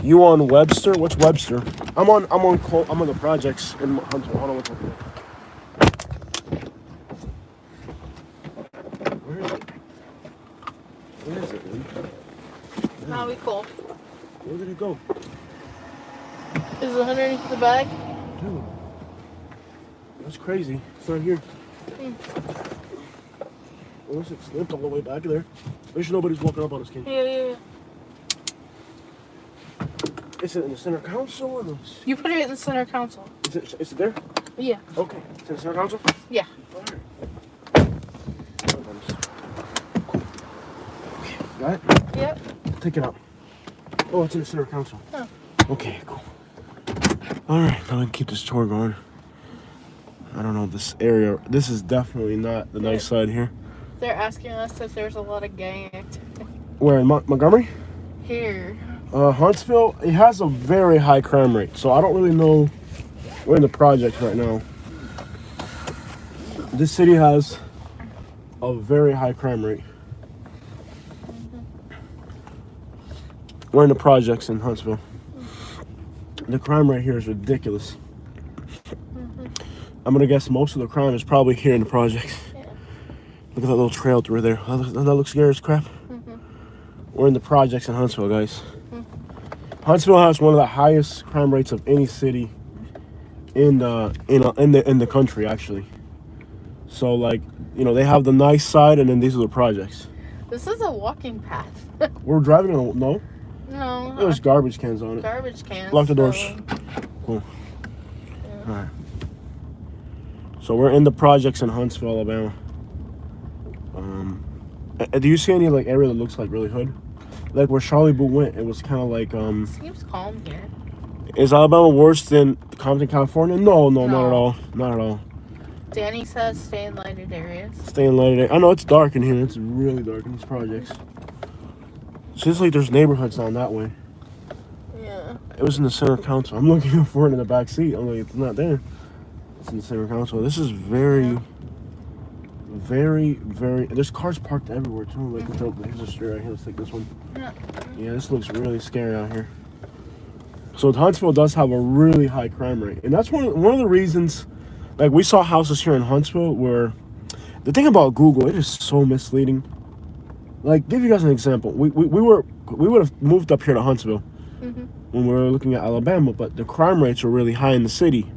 You on Webster? What's Webster? I'm on the projects in Huntsville. Hold on one second. Where is it, dude? Now we cool. Where did it go? Is it underneath the bag? Dude. That's crazy. It's not here. Unless it slipped all the way back there. Make sure nobody's walking up on us, King. Yeah. Is it in the center console or no? You put it in the center console. Is it there? Yeah. Okay. It's in the center console? Yeah. Alright. Got it? Yep. Take it out. Oh, it's in the center console. Oh. Okay, cool. Alright, now we can keep this tour going. I don't know this area. This is definitely not the nice side here. They're asking us if there's a lot of gang activity Where in Montgomery? here. Huntsville, it has a very high crime rate, so I don't really know. We're in the projects right now. This city has a very high crime rate. We're in the projects in Huntsville. The crime rate here is ridiculous. I'm gonna guess most of the crime is probably here in the projects. Yeah. Look at that little trail through there. That looks scary as crap. We're in the projects in Huntsville, guys. Huntsville has one of the highest crime rates of any city in the country, actually. So, like, you know, they have the nice side, and then these are the projects. This is a walking path. We're driving on no. No. There's garbage cans on it. Garbage cans. Lock the doors. So, Cool. yeah. All right. So we're in the projects in Huntsville, Alabama. Do you see any like area that looks like really hood? Like where Charlie Boo went, it was kind of like Seems calm here. Is Alabama worse than Compton, California? No, not at all. Not at all. Danny says stay in lighted areas. Stay in lighted. I know it's dark in here. It's really dark in these projects. Seems like there's neighborhoods down that way. Yeah. It was in the center council. I'm looking for it in the back seat. I'm like, it's not there. It's in the center council. This is very, there's cars parked everywhere too. Like, here's a street right here. Let's take this one. Yeah, this looks really scary out here. So Huntsville does have a really high crime rate, and that's one of the reasons. Like, we saw houses here in Huntsville where the thing about Google, it is so misleading. Like, give you guys an example. We would have moved up here to Huntsville when we were looking at Alabama, but the crime rates were really high in the city.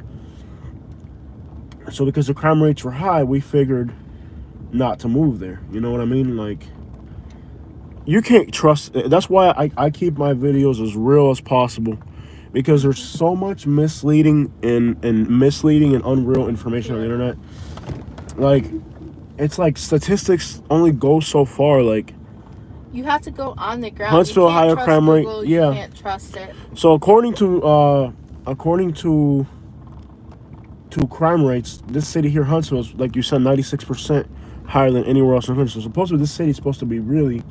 So because the crime rates were high, we figured not to move there. You know what I mean? Like, you can't trust. That's why I keep my videos as real as possible, because there's so much misleading and unreal information on the internet. Like, it's like statistics only go so far. Like, you have to go on the ground. Huntsville higher crime rate. Yeah, you can't trust it. So according to crime rates, this city here, Huntsville, is, like you said, 96% higher than anywhere else in the country. So supposedly this city's supposed to be really.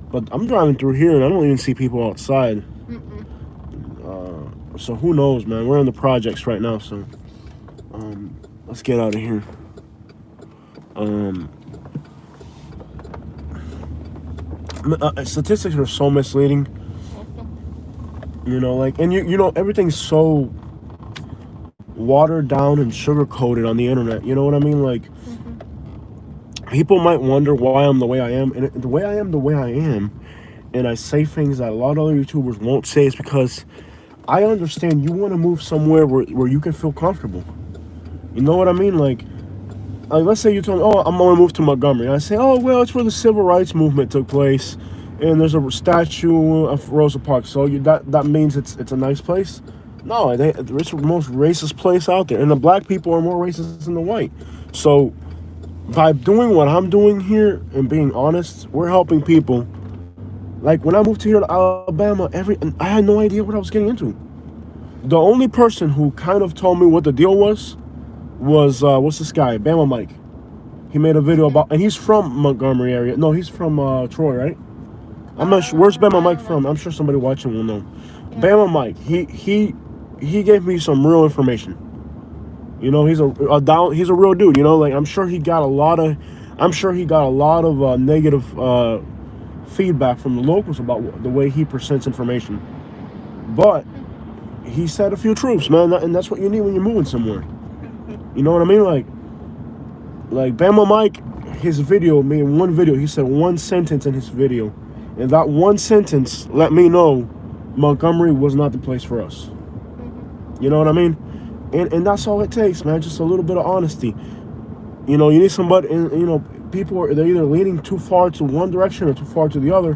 But I'm driving through here and I don't even see people outside. So who knows, man? We're in the projects right now, so let's get out of here. Statistics are so misleading. You know, like, and you know, everything's so watered down and sugar coated on the internet. You know what I mean? Like, people might wonder why I'm the way I am, and the way I am, and I say things that a lot of other YouTubers won't say, is because I understand you want to move somewhere where you can feel comfortable. You know what I mean? Like let's say you told me, oh, I'm going to move to Montgomery. And I say, oh, well, it's where the civil rights movement took place, and there's a statue of Rosa Parks. So that means it's a nice place? No, it's the most racist place out there. And the black people are more racist than the white. So by doing what I'm doing here and being honest, we're helping people. Like, when I moved here to Alabama, I had no idea what I was getting into. The only person who kind of told me what the deal was what's this guy? Bama Mike. He made a video about, and he's from Montgomery area. No, he's from Troy, right? I'm not sure. Where's Bama Mike from? I'm sure somebody watching will know. Yeah. Bama Mike. He gave me some real information. You know, he's a real dude. You know, like, I'm sure he got a lot of negative feedback from the locals about the way he presents information, but he said a few truths, man, and that's what you need when you're moving somewhere. You know what I mean? Like Bama Mike, his video, made one video, he said one sentence in his video, and that one sentence let me know Montgomery was not the place for us. You know what I mean? And that's all it takes, man. Just a little bit of honesty. You know, you need somebody, and you know, people they're either leaning too far to one direction or too far to the other,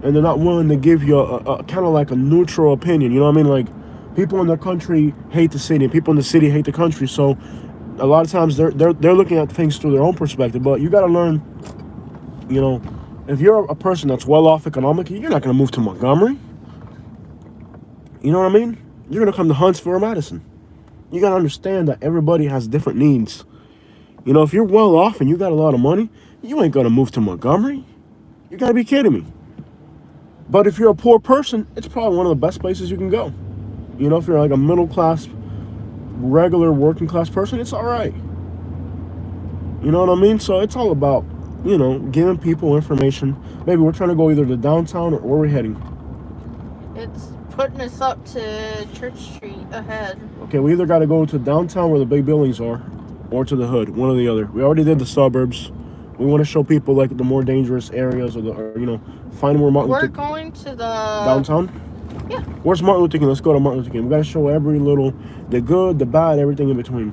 and they're not willing to give you a kind of like a neutral opinion. You know what I mean? Like, people in the country hate the city, and people in the city hate the country. So a lot of times they're looking at things through their own perspective. But you got to learn, you know, if you're a person that's well off economically, you're not going to move to Montgomery. You know what I mean? You're going to come to Huntsville or Madison. You got to understand that everybody has different needs. You know, if you're well off and you got a lot of money, you ain't gonna move to Montgomery. You gotta be kidding me. But if you're a poor person, it's probably one of the best places you can go. You know, if you're like a middle class, regular working class person, it's all right. You know what I mean? So it's all about, you know, giving people information. Maybe we're trying to go either to downtown or where we're heading. It's putting us up to Church Street ahead. Okay, we either got to go to downtown where the big buildings are, or to the hood, one or the other. We already did the suburbs. We want to show people like the more dangerous areas, or you know, find where Martin. We're going to the downtown. Yeah. Where's Martin Luther King? Let's go to Martin Luther King. We got to show every little, the good, the bad, everything in between.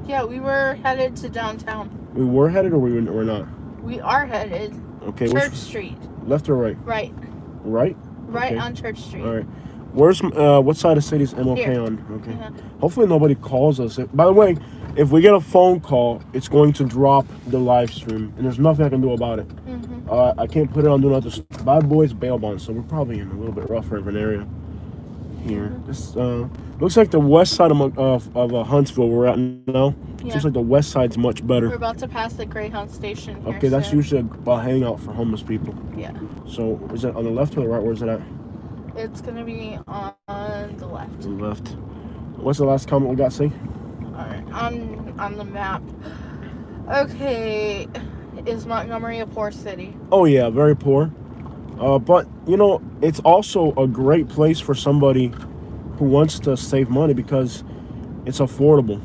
Yeah, we were headed to downtown. We were headed, or we're not? We are headed. Okay. Church Street. Left or right? Right. Right. Right Okay. On Church Street. All right. Where's what side of the city is MLK Here. on? Okay. Yeah. Hopefully nobody calls us. By the way, if we get a phone call, it's going to drop the live stream, and there's nothing I can do about it. Mm-hmm. I can't put it on Do Not Disturb. Bad Boys bail bond, so we're probably in a little bit rougher of an area here. Mm-hmm. This looks like the west side of Huntsville we're at now. Yeah. Seems like the west side's much better. We're about to pass the Greyhound station here Okay, that's soon. usually a hangout for homeless people. Yeah. So is it on the left or the right? Where's it at? It's gonna be on the left. The left. What's the last comment we got, see? Alright, on the map. Okay, is Montgomery a poor city? Oh yeah, very poor. But you know, it's also a great place for somebody who wants to save money because it's affordable,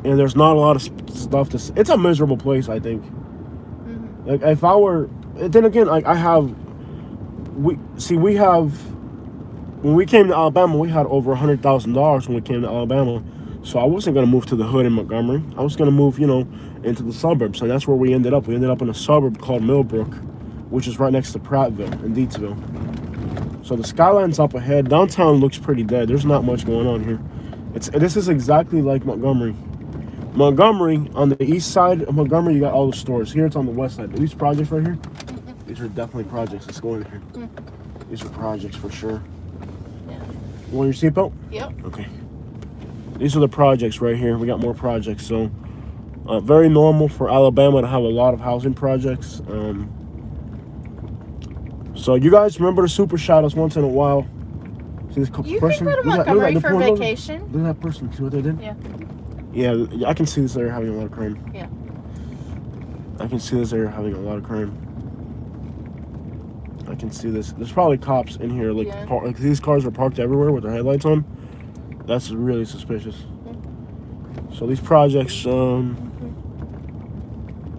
and there's not a lot of stuff to. It's a miserable place, I think. Mm-hmm. Like if I were, then again, like we have. When we came to Alabama, we had over $100,000 when we came to Alabama. So I wasn't going to move to the hood in Montgomery. I was going to move, you know, into the suburbs. And that's where we ended up. We ended up in a suburb called Millbrook, which is right next to Prattville and Deatsville. So the skyline's up ahead. Downtown looks pretty dead. There's not much going on here. This is exactly like Montgomery. Montgomery, on the east side of Montgomery, you got all the stores. Here it's on the west side. Are these projects right here? These are definitely projects. Let's go in here. These are projects for sure. You want your seatbelt? Yep. Okay. These are the projects right here. We got more projects. So, very normal for Alabama to have a lot of housing projects. So, you guys remember to super shout us once in a while. See this You person? can go to Montgomery for vacation. Look at that person. See what they did? Yeah. Yeah, I can see this area having a lot of crime. Yeah. I can see this area having a lot of crime. I can see this. There's probably cops in here. Like, Yeah. like these cars are parked everywhere with their headlights on. That's really suspicious. So these projects,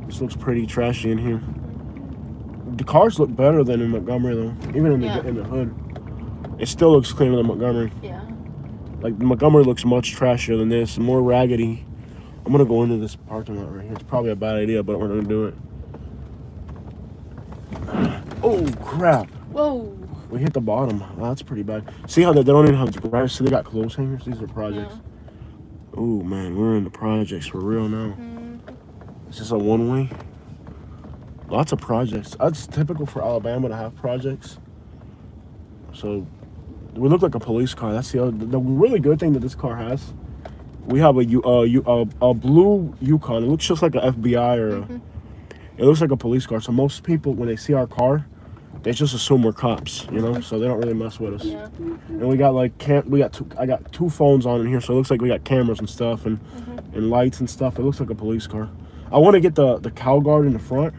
this looks pretty trashy in here. The cars look better than in Montgomery though. Even in the hood, it still looks cleaner than Montgomery. Yeah. Like Montgomery looks much trashier than this, more raggedy. I'm gonna go into this parking lot right here. It's probably a bad idea, but we're gonna do it. Oh crap! Whoa. We hit the bottom. Wow, that's pretty bad. See how they don't even have garage? See, they got clothes hangers. These are projects. Yeah. Oh man, we're in the projects for real now. It's just a one-way. Lots of projects. That's typical for Alabama to have projects. So we look like a police car. That's the really good thing that this car has. We have a blue Yukon. It looks just like an FBI or it looks like a police car. So most people, when they see our car, they just assume we're cops, you know. So they don't really mess with us. Yeah. And we got like I got two phones on in here, so it looks like we got cameras and stuff and lights and stuff. It looks like a police car. I want to get the cow guard in the front.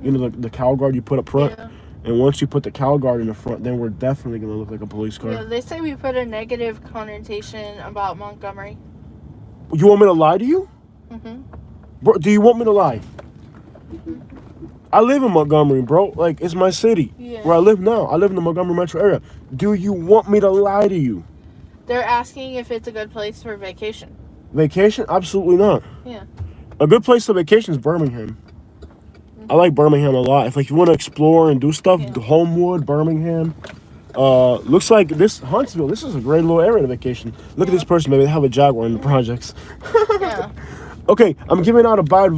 You know, the cow guard you put up front. Yeah. And once you put the cow guard in the front, then we're definitely going to look like a police car. Yeah, they say we put a negative connotation about Montgomery. You want me to lie to you? Bro, do you want me to lie? I live in Montgomery, bro. Like, it's my city. Yeah. Where I live now. I live in the Montgomery metro area. Do you want me to lie to you? They're asking if it's a good place for vacation. Vacation? Absolutely not. Yeah. A good place to vacation is Birmingham. I like Birmingham a lot. If you want to explore and do stuff, Homewood, Birmingham. Looks like this Huntsville. This is a great little area to vacation. Look at this person. Maybe they have a Jaguar in the projects. Yeah. Okay, I'm giving out a bad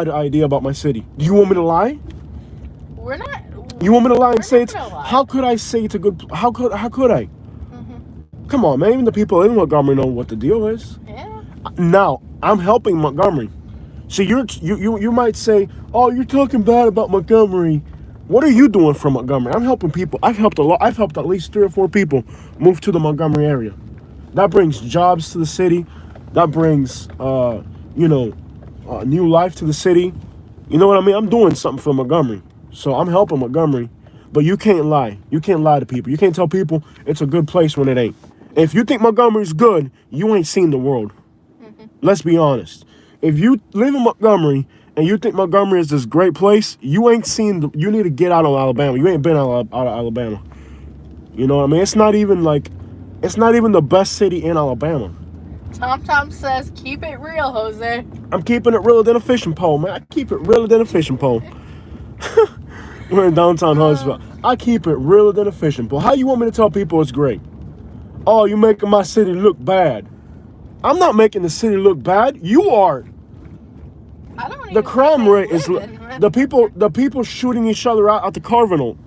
idea about my city. Do you want me to lie? We're not. You want me to lie and say We're it's? not gonna lie. How could I say it's a good? How could I? Come on, man. Even the people in Montgomery know what the deal is. Yeah. Now, I'm helping Montgomery. So you might say, oh, you're talking bad about Montgomery. What are you doing for Montgomery? I'm helping people. I've helped a lot. I've helped at least 3 or 4 people move to the Montgomery area. That brings jobs to the city. That brings, new life to the city. You know what I mean? I'm doing something for Montgomery. So I'm helping Montgomery. But you can't lie. You can't lie to people. You can't tell people it's a good place when it ain't. If you think Montgomery's good, you ain't seen the world. Let's be honest. If you live in Montgomery and you think Montgomery is this great place, you ain't seen. You need to get out of Alabama. You ain't been out of Alabama. You know what I mean? It's not even the best city in Alabama. Tom says, keep it real, Jose. I'm keeping it realer than a fishing pole, man. I keep it realer than a fishing pole. We're in downtown Huntsville. I keep it realer than a fishing pole. How you want me to tell people it's great? Oh, you making my city look bad. I'm not making the city look bad. You are. I don't even The crime rate is living. the people shooting each other out at the carnival.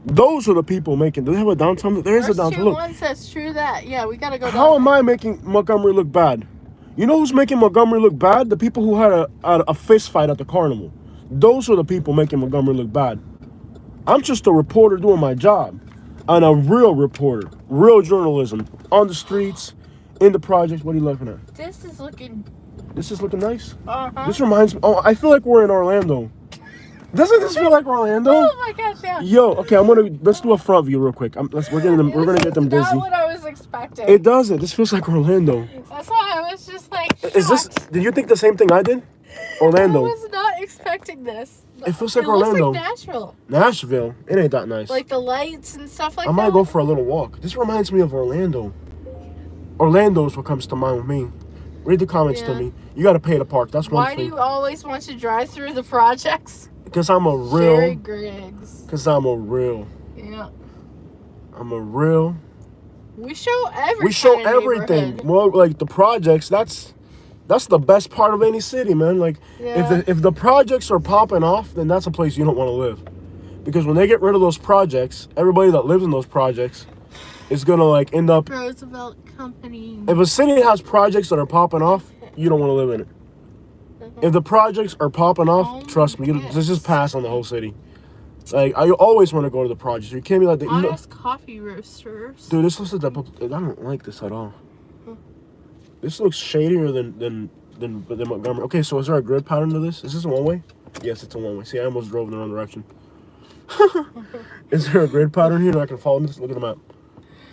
Those are the people making. Do they have a downtown? There is a downtown. Look. One says true that. Yeah, we gotta go. How am I making Montgomery look bad? You know who's making Montgomery look bad? The people who had a fist fight at the carnival. Those are the people making Montgomery look bad. I'm just a reporter doing my job. And a real reporter. Real journalism. On the streets, in the projects. What are you looking at? This is looking nice? Uh-huh. This reminds me. Oh, I feel like we're in Orlando. Doesn't this feel like Orlando? Oh my gosh, yeah. Yo, okay, let's do a front view real quick. We're gonna get them dizzy. Not what I was expecting. It doesn't. This feels like Orlando. That's why I was just like, shocked. Did you think the same thing I did? Orlando. I was not expecting this. It feels like Orlando. Looks like Nashville. Nashville. It ain't that nice. Like the lights and stuff like that. I might go for a little walk. This reminds me of Orlando. Orlando's what comes to mind with me. Read the comments to me. You gotta pay to park. That's one thing. Why do you always want to drive through the projects? Because I'm a real. Sherry Griggs. Because I'm a real. Yeah. I'm a real. We show everything. We show everything. Well, like the projects, that's the best part of any city, man. Like if the projects are popping off, then that's a place you don't want to live. Because when they get rid of those projects, everybody that lives in those projects is gonna like end up. Roosevelt Company. If a city has projects that are popping off, you don't want to live in it. If the projects are popping off, trust me, just pass on the whole city. Like I always want to go to the projects. You can't be like Honest coffee roasters. Dude, this looks like I don't like this at all. This looks shadier than Montgomery. Okay, so is there a grid pattern to this? Is this a one-way? Yes, it's a one-way. See, I almost drove in the wrong direction. Is there a grid pattern here that I can follow this? Look at the map.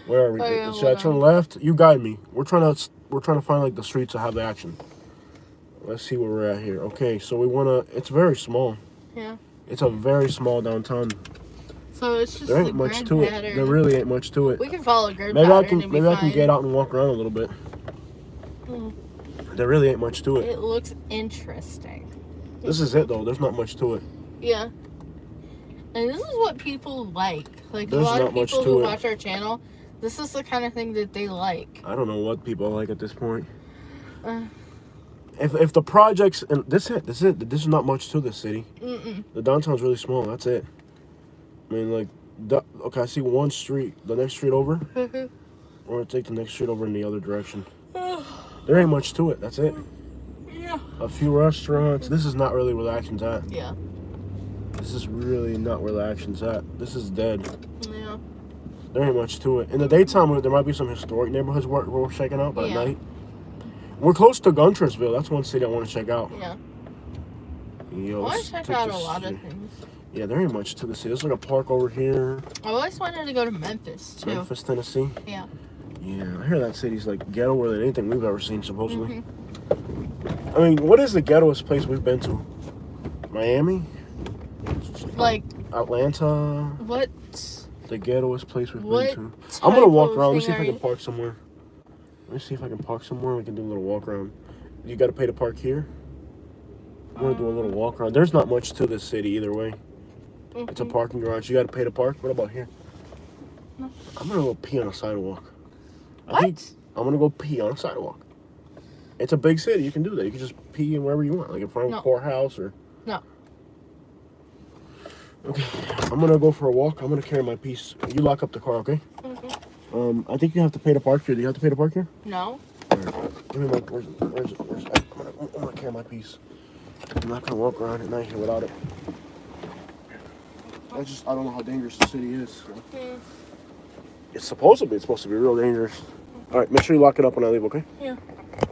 Where are we? Should I turn left? You guide me. We're trying to find like the streets that have the action. Let's see where we're at here. Okay, so we wanna. It's very small. Yeah. It's a very small downtown. So it's just there ain't much to it. There really ain't much to it. We can follow a grid pattern. Maybe I can get out and walk around a little bit. There really ain't much to it. It looks interesting. This is it though. There's not much to it. Yeah. And this is what people like. Like There's a lot not of much people to who it. watch our channel, this is the kind of thing that they like. I don't know what people like at this point. If the projects and this is not much to this city. The downtown's really small. That's it. I mean, like, okay, I see one street. The next street over. We're gonna take the next street over in the other direction. There ain't much to it. That's it. Yeah. A few restaurants. This is not really where the action's at. Yeah. This is really not where the action's at. This is dead. Yeah. There ain't much to it. In the daytime, there might be some historic neighborhoods we're checking out, but at night. We're close to Guntersville. That's one city I want to check out. Yeah. Yo, I want to check out a lot of things. Yeah, there ain't much to the city. There's like a park over here. I always wanted to go to Memphis, too. Memphis, Tennessee? Yeah. Yeah, I hear that city's like ghettoer than anything we've ever seen, supposedly. I mean, what is the ghettoest place we've been to? Miami? Like... Atlanta? What? The ghettoest place we've been to. I'm going to walk around. Let me see if I can park somewhere. Let me see if I can park somewhere. We can do a little walk around. You got to pay to park here? I'm going to do a little walk around. There's not much to this city either way. It's a parking garage. You got to pay to park? What about here? No. I'm going to go pee on a sidewalk. What? I'm going to go pee on a sidewalk. It's a big city. You can do that. You can just pee in wherever you want. Like in front of a courthouse or... No. Okay. I'm going to go for a walk. I'm going to carry my piece. You lock up the car, okay? I think you have to pay to park here. Do you have to pay to park here? No. Alright. Give me my, where's it? I'm gonna carry my piece. I'm not gonna walk around at night here without it. I don't know how dangerous the city is. So. It's supposed to be real dangerous. Alright, make sure you lock it up when I leave, okay? Yeah.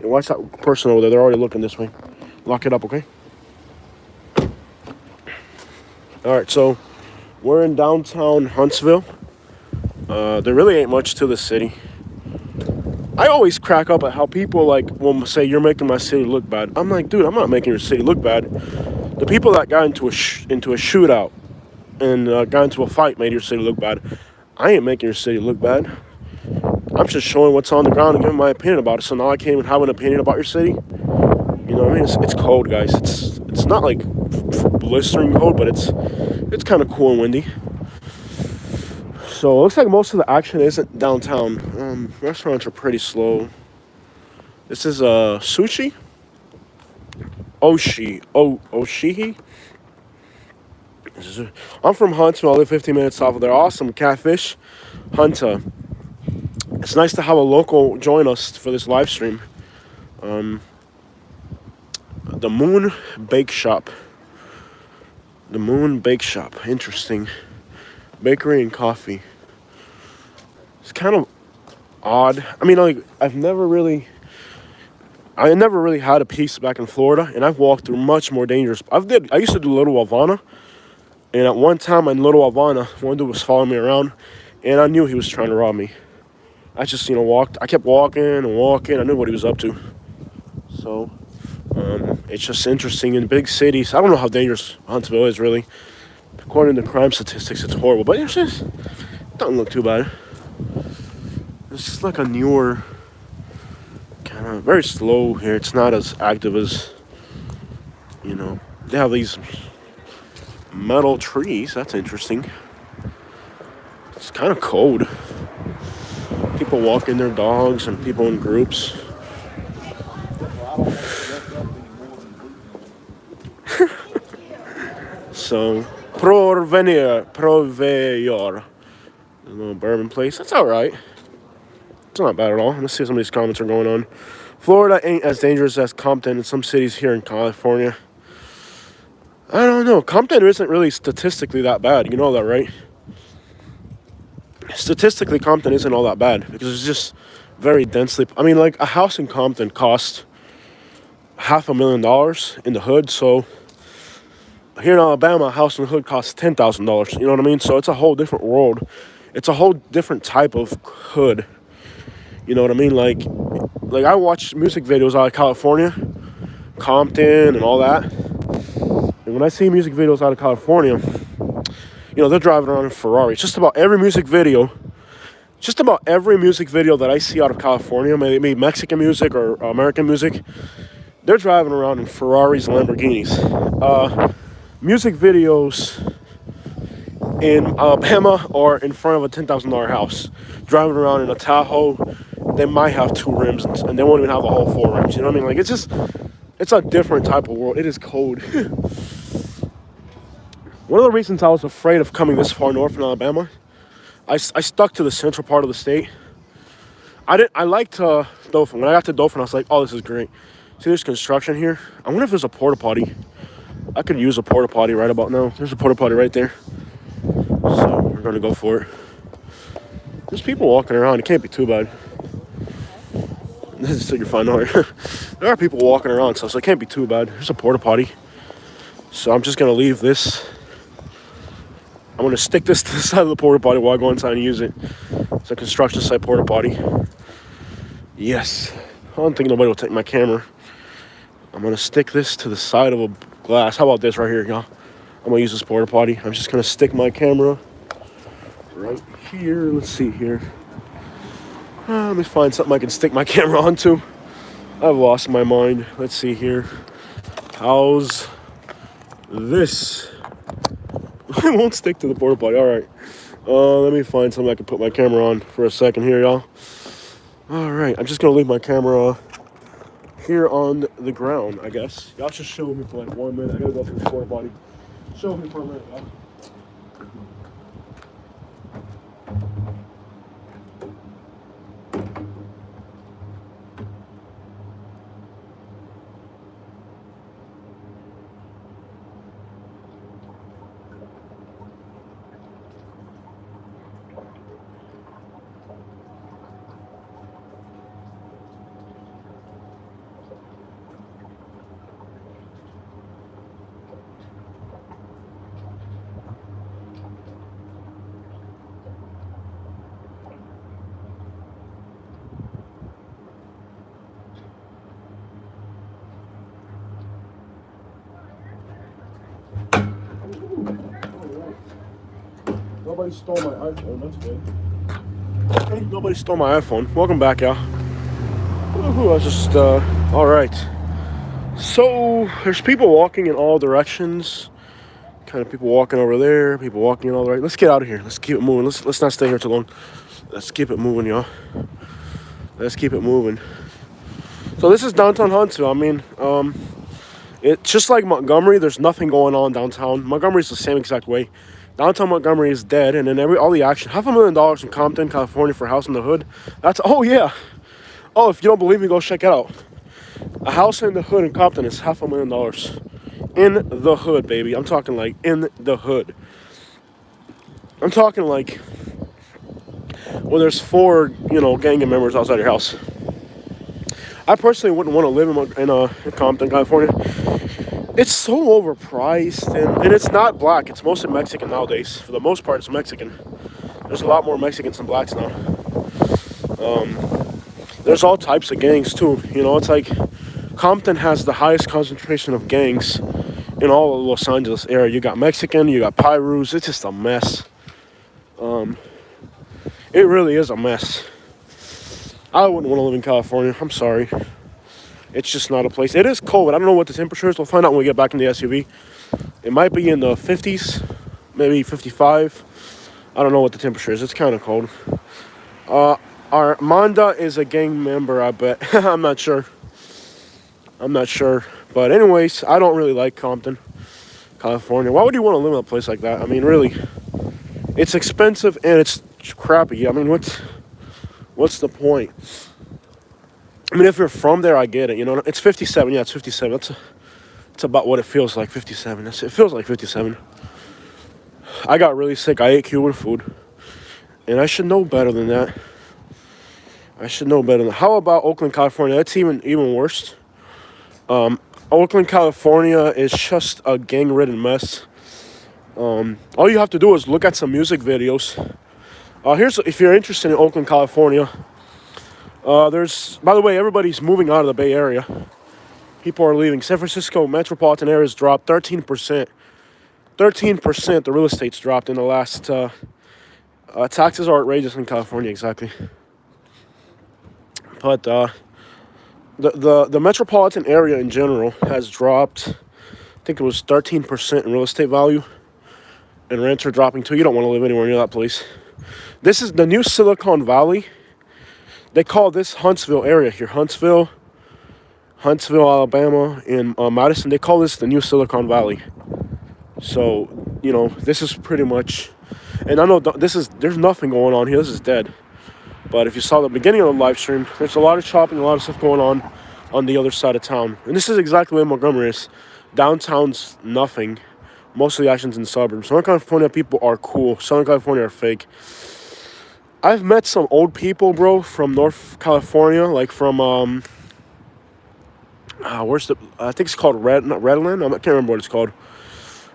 And watch that person over there. They're already looking this way. Lock it up, okay? Alright, so we're in downtown Huntsville. There really ain't much to the city. I always crack up at how people will say you're making my city look bad. I'm like, dude, I'm not making your city look bad. The people that got into a shootout and got into a fight made your city look bad. I ain't making your city look bad. I'm just showing what's on the ground and giving my opinion about it. So now I can't even have an opinion about your city. You know what I mean? It's cold, guys. It's not like blistering cold, but it's kind of cool and windy. So it looks like most of the action isn't downtown. Restaurants are pretty slow. This is sushi. Oshihi. I'm from Huntsville. I live 15 minutes south of there. Awesome catfish. Hunter. It's nice to have a local join us for this live stream. The Moon Bake Shop. The Moon Bake Shop. Interesting. Bakery and coffee. It's kind of odd. I mean, I never really had a piece back in Florida, and I've walked through much more dangerous. I used to do Little Havana, and at one time in Little Havana, one dude was following me around, and I knew he was trying to rob me. I just, walked. I kept walking and walking. I knew what he was up to. So, it's just interesting in big cities. I don't know how dangerous Huntsville is, really. According to crime statistics, it's horrible, but it doesn't look too bad. It's just like a newer, kind of very slow here. It's not as active as, they have these metal trees. That's interesting. It's kind of cold. People walking their dogs and people in groups. So, Proveyor. A little bourbon place. That's all right. It's not bad at all. Let's see if some of these comments are going on. Florida ain't as dangerous as Compton and some cities here in California. I don't know. Compton isn't really statistically that bad. You know that, right? Statistically, Compton isn't all that bad because it's just very densely. I mean, like a house in Compton cost $500,000 in the hood. So here in Alabama, a house in the hood costs $10,000. You know what I mean? So it's a whole different world. It's a whole different type of hood. You know what I mean? Like I watch music videos out of California, Compton, and all that. And when I see music videos out of California, they're driving around in Ferraris. Just about every music video that I see out of California, maybe Mexican music or American music, they're driving around in Ferraris and Lamborghinis. Music videos in Alabama are in front of a $10,000 house, driving around in a Tahoe. They might have 2 rims, and they won't even have the whole 4 rims. You know what I mean? Like, it's a different type of world. It is cold. One of the reasons I was afraid of coming this far north in Alabama, I stuck to the central part of the state. I liked Dothan. When I got to Dothan, I was like, oh, this is great. See, there's construction here. I wonder if there's a porta potty. I could use a porta potty right about now. There's a porta potty right there. So we're going to go for it. There's people walking around. It can't be too bad. This is your fun art. There are people walking around, so it can't be too bad. There's a porta potty. So I'm just going to leave this. I'm going to stick this to the side of the porta potty while I go inside and use it. It's a construction site porta potty. Yes. I don't think nobody will take my camera. I'm going to stick this to the side of a glass. How about this right here, y'all? I'm going to use this porta potty. I'm just going to stick my camera right here. Let's see here. Let me find something I can stick my camera onto. I've lost my mind. Let's see here. How's this? It won't stick to the porta potty. All right. Let me find something I can put my camera on for a second here, y'all. All right. I'm just going to leave my camera here on the ground, I guess. Y'all just show me for like 1 minute. I got to go through the porta potty. Show me for a minute, y'all. Nobody stole my iPhone. That's good. Okay, nobody stole my iPhone. Welcome back, y'all. Woohoo, I was just, all right. So, there's people walking in all directions. Kind of people walking over there, people walking in all right. Let's get out of here. Let's keep it moving. Let's not stay here too long. Let's keep it moving, y'all. Let's keep it moving. So this is downtown Huntsville. I mean, it's just like Montgomery. There's nothing going on downtown. Montgomery's the same exact way. Downtown Montgomery is dead, and then all the action. $500,000 in Compton, California for a house in the hood. That's, oh yeah. Oh, if you don't believe me, go check it out. A house in the hood in Compton is $500,000. In the hood, baby. I'm talking like in the hood. I'm talking like when there's 4, gang members outside your house. I personally wouldn't want to live in Compton, California. It's so overpriced, and it's not black. It's mostly Mexican nowadays. For the most part, it's Mexican. There's a lot more Mexicans than blacks now. There's all types of gangs too. It's like Compton has the highest concentration of gangs in all of Los Angeles area. You got Mexican, you got Pyrus. It's just a mess. It really is a mess. I wouldn't want to live in California. I'm sorry. It's just not a place. It is cold. I don't know what the temperature is. We'll find out when we get back in the SUV. It might be in the 50s, maybe 55. I don't know what the temperature is. It's kind of cold. Armanda is a gang member, I bet. I'm not sure. But anyways, I don't really like Compton, California. Why would you want to live in a place like that? I mean, really, it's expensive and it's crappy. I mean, what's the point? I mean, if you're from there, I get it. It's 57. Yeah, it's 57. It's about what it feels like. 57. It feels like 57. I got really sick. I ate Cuban food, and I should know better than that. How about Oakland, California? That's even worse. Oakland, California is just a gang-ridden mess. All you have to do is look at some music videos. If you're interested in Oakland, California, by the way, everybody's moving out of the Bay Area. People are leaving. San Francisco metropolitan areas dropped 13%. 13%, the real estate's dropped in the last, taxes are outrageous in California, exactly. But, the metropolitan area in general has dropped, I think it was 13% in real estate value. And rents are dropping too. You don't want to live anywhere near that place. This is the new Silicon Valley. They call this Huntsville area here. Huntsville, Alabama, in Madison. They call this the new Silicon Valley. So, this is pretty much... And I know there's nothing going on here. This is dead. But if you saw the beginning of the live stream, there's a lot of shopping, a lot of stuff going on the other side of town. And this is exactly where Montgomery is. Downtown's nothing. Most of the action's in the suburbs. Southern California people are cool. Southern California are fake. I've met some old people, bro, from North California, like from, I think it's called Redland. I can't remember what it's called.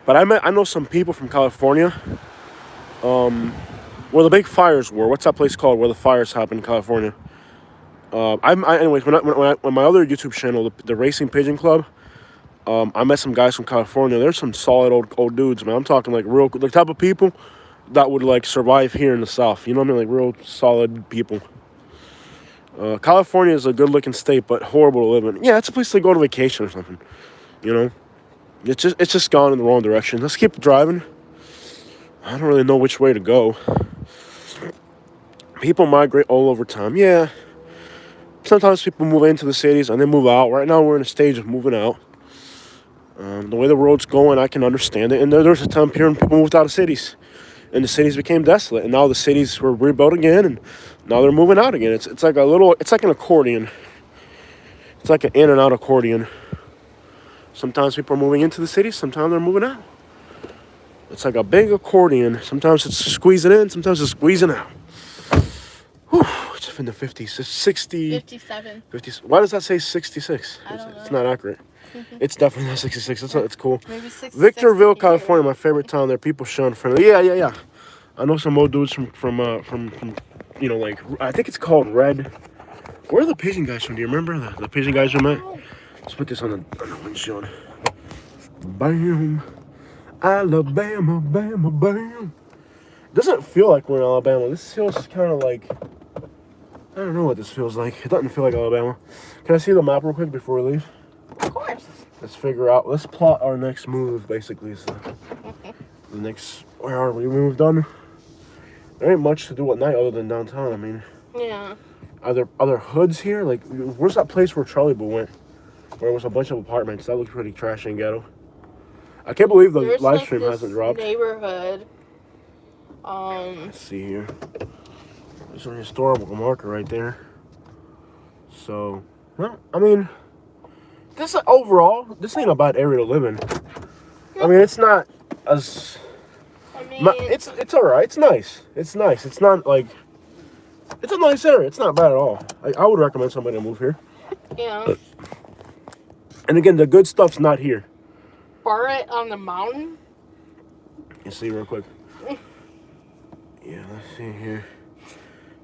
But I know some people from California, where the big fires were. What's that place called where the fires happened in California? Anyways, when my other YouTube channel, the Racing Pigeon Club, I met some guys from California. There's some solid old dudes, man. I'm talking like the type of people that would like survive here in the South. You know what I mean? Like real solid people. California is a good looking state, but horrible to live in. Yeah, it's a place to go to vacation or something. It's just gone in the wrong direction. Let's keep driving. I don't really know which way to go. People migrate all over time. Yeah. Sometimes people move into the cities and then move out. Right now we're in a stage of moving out. The way the world's going, I can understand it. And there was a time period when people moved out of cities. And the cities became desolate. And now the cities were rebuilt again. And now they're moving out again. It's like an accordion. It's like an in and out accordion. Sometimes people are moving into the cities. Sometimes they're moving out. It's like a big accordion. Sometimes it's squeezing in. Sometimes it's squeezing out. Whew, it's in the 50s. It's 60. 57. 50. Why does that say 66? I don't know. It's not accurate. It's definitely not 66. It's cool. Maybe 66. Victorville, California, my favorite town there. People showing friendly. Yeah. I know some old dudes from like I think it's called Red. Where are the pigeon guys from? Do you remember the pigeon guys we met? Let's put this on the windshield. Bam, Alabama, bam, bam. It doesn't feel like we're in Alabama. This feels kind of like, I don't know what this feels like. It doesn't feel like Alabama. Can I see the map real quick before we leave? Of course. Let's plot our next move, basically. So the next, where are we? We've done, there ain't much to do at night other than downtown. I mean, Yeah. are there other hoods here? Like, where's that place where Charlie Boo went? Where it was a bunch of apartments. That looks pretty trashy and ghetto. I can't believe the There's, live like, stream this hasn't dropped. neighborhood. Let's see here. There's a historical marker right there. So, well, I mean, this overall, this ain't a bad area to live in. I mean, it's not as. I mean, It's alright. It's nice. It's nice. It's not like. It's a nice area. It's not bad at all. I would recommend somebody to move here. yeah. And again, the good stuff's not here. Barrett on the mountain. You see real quick. Yeah, let's see here.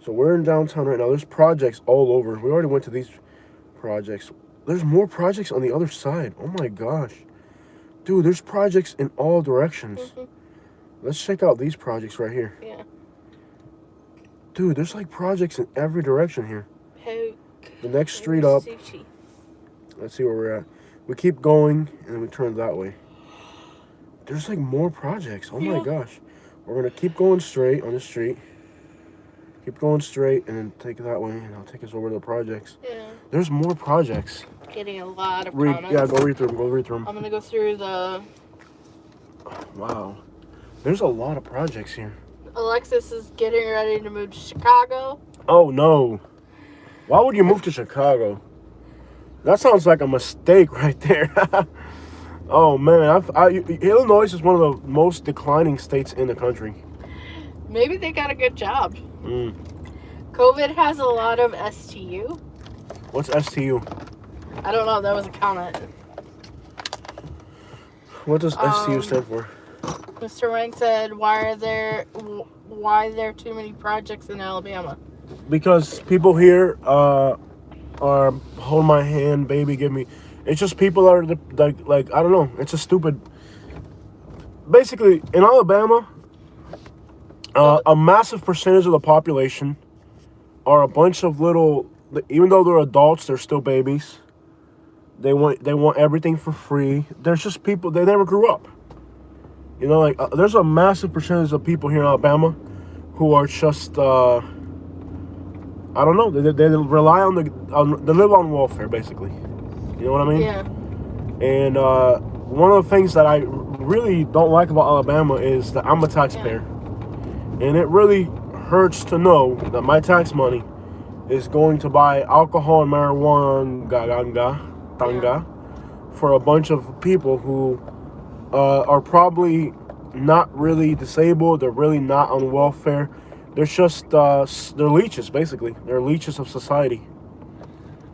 So we're in downtown right now. There's projects all over. We already went to these projects. There's more projects on the other side. Oh my gosh. Dude, there's projects in all directions. Mm-hmm. Let's check out these projects right here. Yeah. Dude, there's like projects in every direction here. Poke. The next street up. Sushi. Let's see where we're at. We keep going and then we turn that way. There's like more projects. Oh my gosh. We're going to keep going straight on the street. Keep going straight and then take it that way and I'll take us over to the projects. Yeah. There's more projects. Getting a lot of comments. Yeah, go read through them. I'm gonna go through the. Wow. There's a lot of projects here. Alexis is getting ready to move to Chicago. Oh no. Why would you move to Chicago? That sounds like a mistake right there. Oh man, Illinois is one of the most declining states in the country. Maybe they got a good job. Mm. COVID has a lot of STU. What's STU? I don't know. That was a comment. What does STU stand for? Mr. Rank said, "Why are there too many projects in Alabama?" Because people here are hold my hand, baby, give me. It's just people are like I don't know. It's a stupid. Basically, in Alabama, a massive percentage of the population are a bunch of little. Even though they're adults, they're still babies. They want everything for free. There's just people, they never grew up. You know, like there's a massive percentage of people here in Alabama who are just I don't know. They rely on they live on welfare basically. You know what I mean? Yeah. And one of the things that I really don't like about Alabama is that I'm a taxpayer, and it really hurts to know that my tax money is going to buy alcohol and marijuana tanga for a bunch of people who are probably not really disabled. They're really not on welfare. They're just they're leeches basically. They're leeches of society.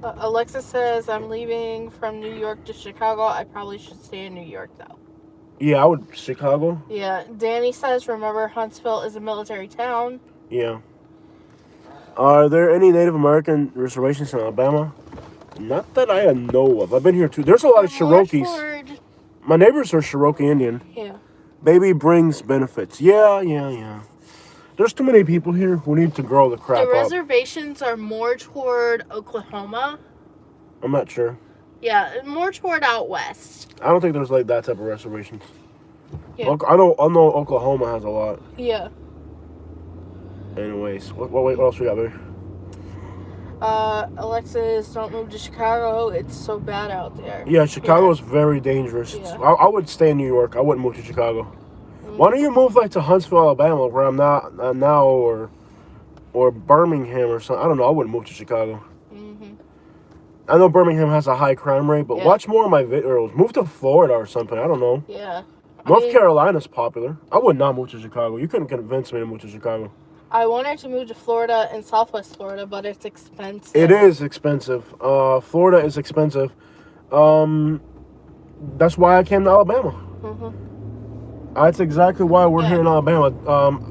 Alexa says, "I'm leaving from New York to Chicago. I probably should stay in New York though." Yeah, I would. Chicago. Yeah. Danny says, "Remember, Huntsville is a military town." Yeah. Are there any Native American reservations in Alabama? Not that I know of. I've been here too. There's a lot of Cherokees. My neighbors are Cherokee Indian. Yeah. Baby brings benefits. Yeah. There's too many people here who need to grow the crap The up. reservations are more toward Oklahoma. I'm not sure. Yeah, more toward out west. I don't think there's like that type of reservations. Yeah. I know Oklahoma has a lot. Yeah. Anyways, what else we got there? Alexis, don't move to Chicago. It's so bad out there. Yeah, Chicago is very dangerous. Yeah. I would stay in New York. I wouldn't move to Chicago. Mm-hmm. Why don't you move like to Huntsville, Alabama, where I'm not now, or Birmingham or something? I don't know. I wouldn't move to Chicago. Mm-hmm. I know Birmingham has a high crime rate, but watch more of my videos. Move to Florida or something. I don't know. Yeah. North Carolina's popular. I would not move to Chicago. You couldn't convince me to move to Chicago. I wanted to move to Florida and Southwest Florida, but it's expensive. It is expensive. Florida is expensive. That's why I came to Alabama. Mm-hmm. That's exactly why we're here in Alabama.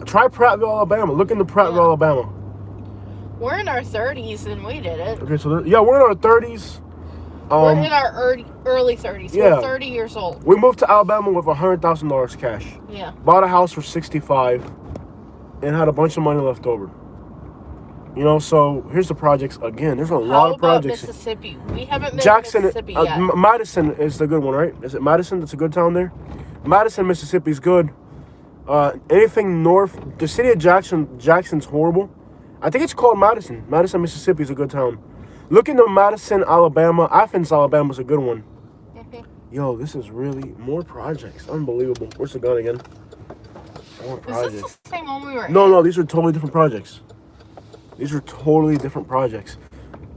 Try Prattville, Alabama. Look into Prattville, Alabama. We're in our 30s and we did it. Okay, so we're in our 30s. We're in our early 30s. Yeah. We're 30 years old. We moved to Alabama with $100,000 cash. Yeah. Bought a house for $65,000. and had a bunch of money left over. You know, so here's the projects again. There's a lot How of about projects. Mississippi? We haven't been Jackson, to Mississippi yet. Madison is the good one, right? Is it Madison? That's a good town there. Madison, Mississippi is good. Anything north, the city of Jackson's horrible. I think it's called Madison. Madison, Mississippi is a good town. Look into Madison, Alabama. Athens, Alabama is a good one. Yo, this is really more projects. Unbelievable. Where's the gun again? More projects. Is this the same one we were in? No, these are totally different projects. These are totally different projects.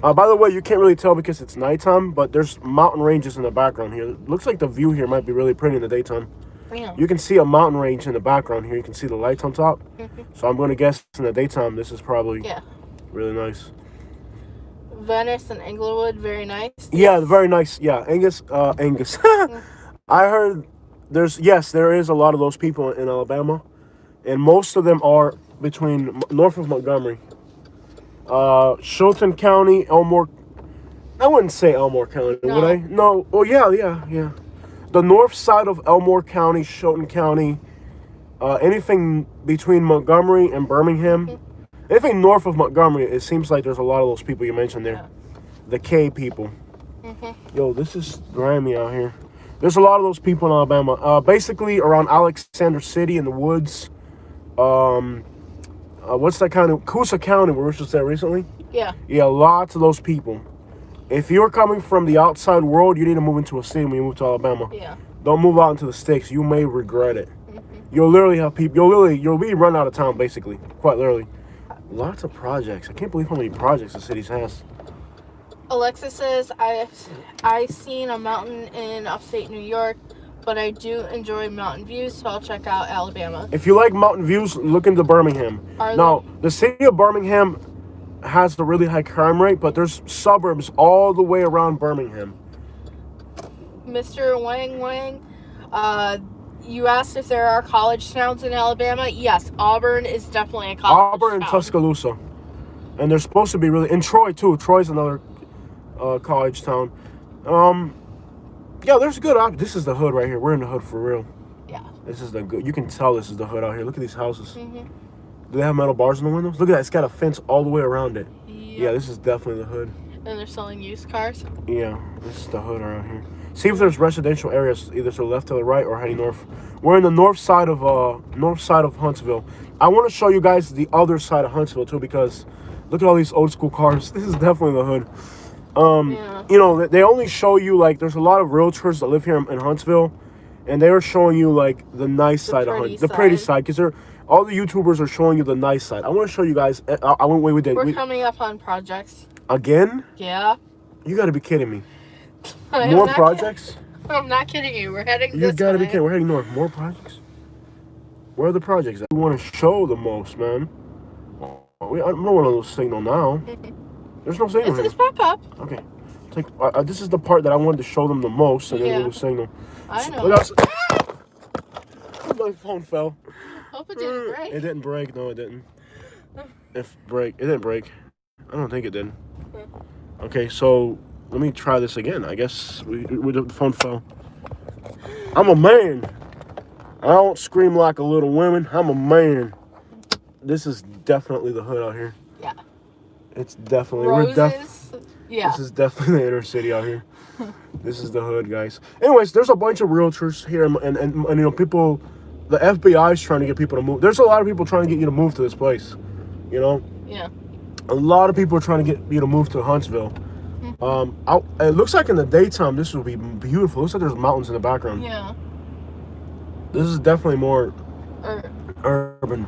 By the way, you can't really tell because it's nighttime, but there's mountain ranges in the background here. It looks like the view here might be really pretty in the daytime. Yeah. You can see a mountain range in the background here. You can see the lights on top. So I'm going to guess in the daytime, this is probably really nice. Venice and Englewood, very nice. Yeah, very nice. Yeah, Angus. I heard there is a lot of those people in Alabama, and most of them are between north of Montgomery. Chilton County, Elmore. I wouldn't say Elmore County, would I? No. Oh, yeah. The north side of Elmore County, Chilton County, anything between Montgomery and Birmingham, anything north of Montgomery, it seems like there's a lot of those people you mentioned there. The K people. Yo, this is grimy out here. There's a lot of those people in Alabama. Basically around Alexander City in the woods. What's that county? Coosa County, where we were just there recently. Yeah, lots of those people. If you're coming from the outside world, you need to move into a city when you move to Alabama. Don't move out into the sticks. You may regret it. You'll literally have people. You'll be run out of town, basically. Quite literally. Lots of projects. I can't believe how many projects the city has. Alexa says, I seen a mountain in upstate New York, but I do enjoy mountain views, so I'll check out Alabama. If you like mountain views, look into Birmingham. Now, the city of Birmingham has a really high crime rate, but there's suburbs all the way around Birmingham. Mr. Wang, you asked if there are college towns in Alabama. Yes, Auburn is definitely a college town. Auburn and Tuscaloosa. And they're supposed to be really... And Troy, too. Troy's another college town. Yeah, there's good... This is the hood right here. We're in the hood for real. Yeah. This is the good... You can tell this is the hood out here. Look at these houses. Do they have metal bars in the windows? Look at that. It's got a fence all the way around it. Yeah, this is definitely the hood. And they're selling used cars? Yeah, this is the hood around here. See if there's residential areas either to the left or the right or heading north. We're in the north side of Huntsville. I want to show you guys the other side of Huntsville too, because look at all these old school cars. This is definitely the hood. You know, they only show you, like, there's a lot of realtors that live here in Huntsville, and they are showing you like the nice side of Huntsville, the pretty side, because all the YouTubers are showing you the nice side. I want to show you guys. We're coming up on projects. Again? Yeah. You got to be kidding me. More projects? I'm not kidding you. We're heading this way. You got to be kidding. We're heading north. More projects? Where are the projects? We want to show the most, man. I don't want to lose signal now. There's no signal here. It's back up. Okay. This is the part that I wanted to show them the most, and then lose signal. I know. My phone fell. Hope it didn't break. It didn't break. No, it didn't. It didn't break. I don't think it did. Okay, so let me try this again. I guess the phone fell. I'm a man. I don't scream like a little woman. I'm a man. This is definitely the hood out here. Yeah. It's definitely... This is definitely the inner city out here. This is the hood, guys. Anyways, there's a bunch of realtors here, and you know, people... The FBI is trying to get people to move. There's a lot of people trying to get you to move to this place, you know? Yeah. A lot of people are trying to get you to move to Huntsville. It looks like in the daytime, this will be beautiful. It looks like there's mountains in the background. Yeah. This is definitely more urban.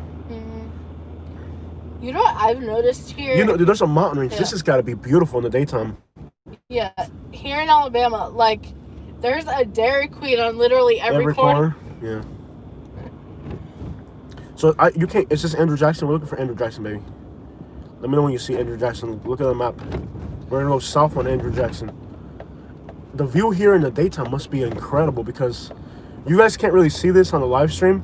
You know what I've noticed here? You know, there's a mountain range. Yeah. This has got to be beautiful in the daytime. Yeah. Here in Alabama, like, there's a Dairy Queen on literally every corner. Yeah. So you can't. It's just Andrew Jackson. We're looking for Andrew Jackson, baby. Let me know when you see Andrew Jackson. Look at the map. We're gonna go south on Andrew Jackson. The view here in the daytime must be incredible because you guys can't really see this on the live stream,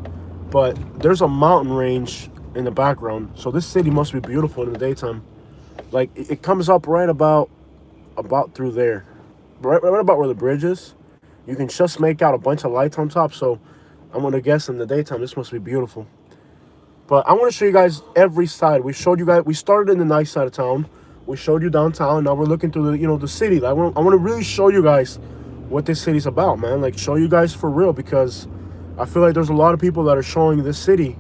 but there's a mountain range in the background. So this city must be beautiful in the daytime. Like it comes up right about through there, right about where the bridge is. You can just make out a bunch of lights on top. So I'm gonna guess in the daytime this must be beautiful. But I want to show you guys every side. We showed you guys. We started in the nice side of town. We showed you downtown. Now we're looking through the city. I want to really show you guys what this city's about, man. Like, show you guys for real, because I feel like there's a lot of people that are showing this city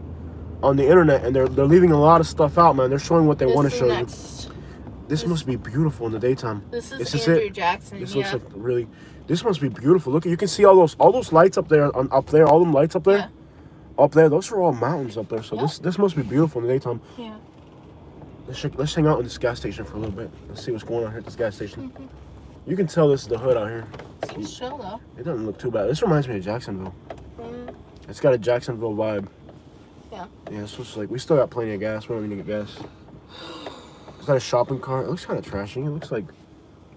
on the internet, and they're leaving a lot of stuff out, man. They're showing what they want to show you. This must be beautiful in the daytime. This is Andrew Jackson. This looks like really. This must be beautiful. Look, you can see all those lights up there. All them lights up there. Yeah. Up there, those are all mountains up there. So this must be beautiful in the daytime. Yeah. Let's hang out in this gas station for a little bit. Let's see what's going on here at this gas station. You can tell this is the hood out here. Seems chill though. It doesn't look too bad. This reminds me of Jacksonville. It's got a Jacksonville vibe. Yeah. Yeah, it's just like we still got plenty of gas. We don't need to get gas. Is that a shopping cart? It looks kind of trashy. It looks like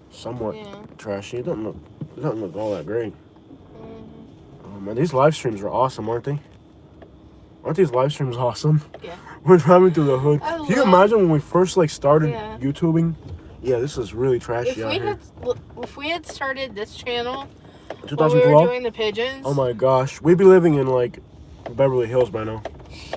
somewhat trashy. It doesn't look all that great. Oh man, these live streams are awesome, aren't they? Aren't these live streams awesome? Yeah. We're driving through the hood. Can you imagine when we first started YouTubing? Yeah, this is really trashy out here. If we had started this channel 2012? when we were doing the pigeons. Oh my gosh, we'd be living in Beverly Hills by now.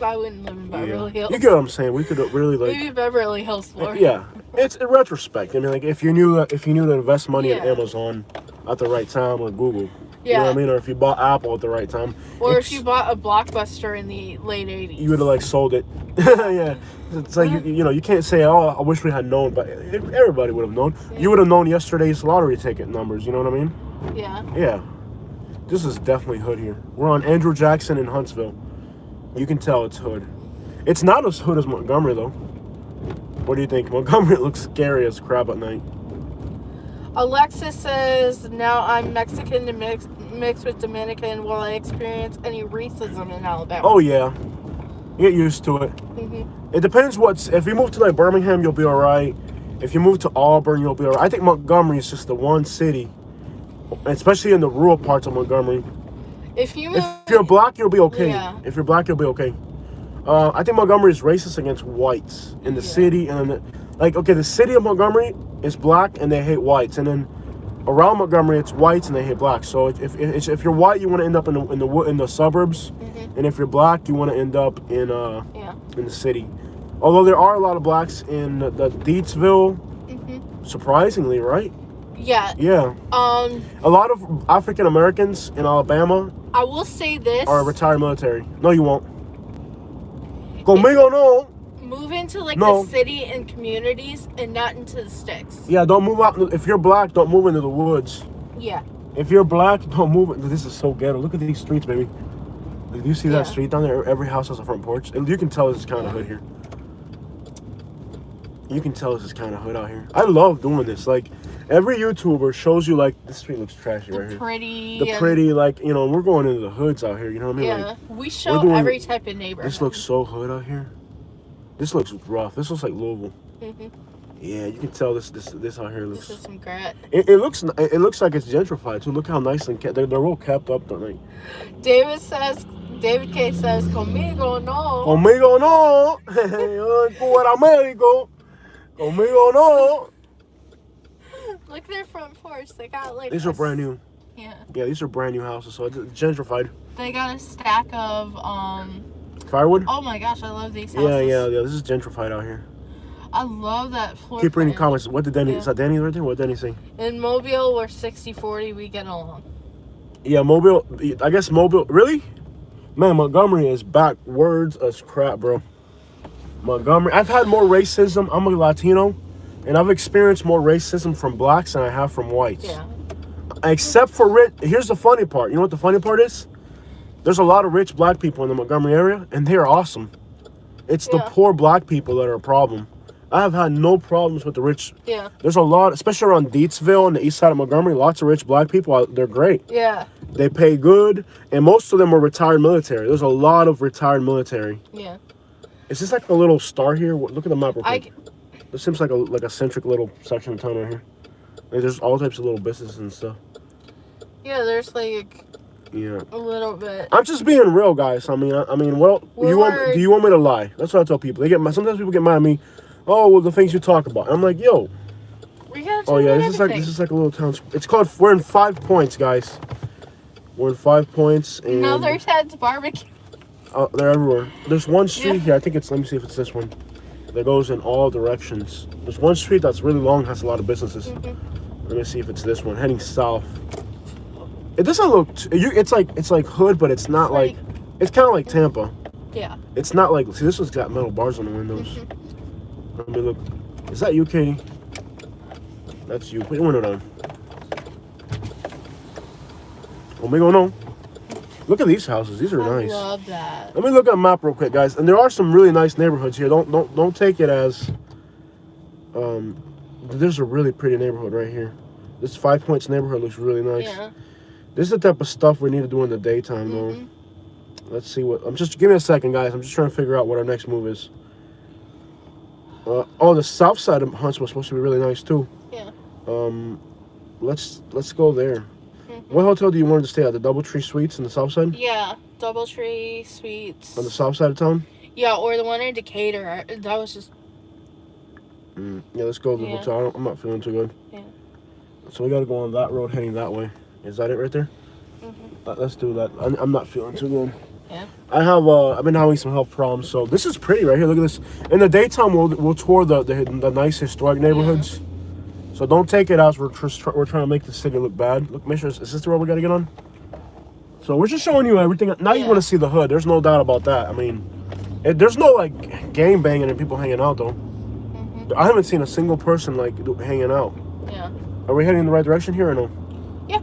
I wouldn't live in Beverly Hills. You get what I'm saying? We could really maybe Beverly Hills, Florida. Yeah, it's in retrospect. I mean, if you knew to invest money in Amazon at the right time, or Google. You know what I mean? Or if you bought Apple at the right time. Or if you bought a Blockbuster in the late 80s. You would have sold it. Yeah. It's like, you can't say, oh, I wish we had known, but everybody would have known. Yeah. You would have known yesterday's lottery ticket numbers, you know what I mean? Yeah. Yeah. This is definitely hood here. We're on Andrew Jackson in Huntsville. You can tell it's hood. It's not as hood as Montgomery, though. What do you think? Montgomery looks scary as crap at night. Alexis says, now I'm Mexican and mixed with Dominican. Will I experience any racism in Alabama? Oh, yeah. Get used to it. It depends if you move to Birmingham, you'll be all right. If you move to Auburn, you'll be all right. I think Montgomery is just the one city, especially in the rural parts of Montgomery. If you're black, you'll be okay. Yeah. If you're black, you'll be okay. I think Montgomery is racist against whites in the city, and then the city of Montgomery is black and they hate whites, and then around Montgomery it's whites and they hate blacks. So if you're white, you want to end up in the suburbs, and if you're black, you want to end up in the city. Although there are a lot of blacks in the Deatsville, surprisingly, right? Yeah. Yeah. A lot of African Americans in Alabama. I will say this. Are retired military. No, you won't. Conmigo no. Move into the city and communities and not into the sticks. Yeah, don't move out. If you're black, don't move into the woods. Yeah. If you're black, don't move. This is so ghetto. Look at these streets, baby. Do you see that street down there? Every house has a front porch. And you can tell this is kind of hood here. You can tell this is kind of hood out here. I love doing this. Every YouTuber shows you this street looks trashy right here. The pretty, we're going into the hoods out here. You know what I mean? Yeah. We show every type of neighborhood. This looks so hood out here. This looks rough. This looks like Louisville. Yeah, you can tell this out here looks. This is some grit. It looks like it's gentrified too. Look how nice and they're well kept up, don't they? David K says, "Conmigo no." Conmigo no. Fuera México. Conmigo no. Look at their front porch. They got These are brand new. Yeah. Yeah, these are brand new houses, so it's gentrified. They got a stack of firewood. Oh my gosh, I love these houses. Yeah. This is gentrified out here. I love that floor. Keep reading comments. What did Danny? Is that Danny right there? What did Danny say? In Mobile, we're 60-40. We get along. Yeah, Mobile. I guess Mobile. Really? Man, Montgomery is backwards as crap, bro. Montgomery. I've had more racism. I'm a Latino, and I've experienced more racism from blacks than I have from whites. Yeah. Except for rich. Here's the funny part. You know what the funny part is? There's a lot of rich black people in the Montgomery area, and they are awesome. It's the poor black people that are a problem. I have had no problems with the rich. Yeah. There's a lot, especially around Deatsville and the east side of Montgomery, lots of rich black people. They're great. Yeah. They pay good, and most of them are retired military. There's a lot of retired military. Yeah. Is this like a little star here? Look at the map real quick. This seems like a centric little section of town right here. There's all types of little businesses and stuff. Yeah, there's Yeah. a little bit. I'm just being real, guys. I mean, well, do you want me to lie? That's what I tell people. Sometimes people get mad at me. Oh, well, the things you talk about. I'm like, yo. We gotta talk about everything. This is like a little town. It's called. We're in 5 Points, guys. We're in 5 Points. And Another Ted's Barbecue. They're everywhere. There's one street here. I think it's. Let me see if it's this one. That goes in all directions. There's one street that's really long, has a lot of businesses. Let me see if it's this one. Heading south. It doesn't look. It's like hood, but it's not like. It's kind of like Tampa. Yeah. It's not like. See, this one's got metal bars on the windows. Let me look. Is that you, Katie? That's you. Put your window down. Oh, me go no. Look at these houses. These are nice. I love that. Let me look at a map real quick, guys. And there are some really nice neighborhoods here. Don't take it as. There's a really pretty neighborhood right here. This 5 Points neighborhood looks really nice. Yeah. This is the type of stuff we need to do in the daytime, though. Let's see what. Give me a second, guys. I'm just trying to figure out what our next move is. Oh, the south side of Huntsville was supposed to be really nice too. Yeah. Let's go there. What hotel do you want to stay at? The DoubleTree Suites on the south side? Yeah, DoubleTree Suites. On the south side of town? Yeah, or the one in Decatur. That was just. Yeah, let's go to the hotel. I'm not feeling too good. Yeah. So we got to go on that road heading that way. Is that it right there? Let's do that. I'm not feeling too good. Yeah. I've been having some health problems. So this is pretty right here. Look at this. In the daytime, we'll tour the nice historic neighborhoods. So don't take it as we're trying to make the city look bad. Look, make sure, is this the road we got to get on? So we're just showing you everything. Now you want to see the hood. There's no doubt about that. I mean, there's no like gang banging and people hanging out though. I haven't seen a single person like hanging out. Yeah. Are we heading in the right direction here or no? Yeah.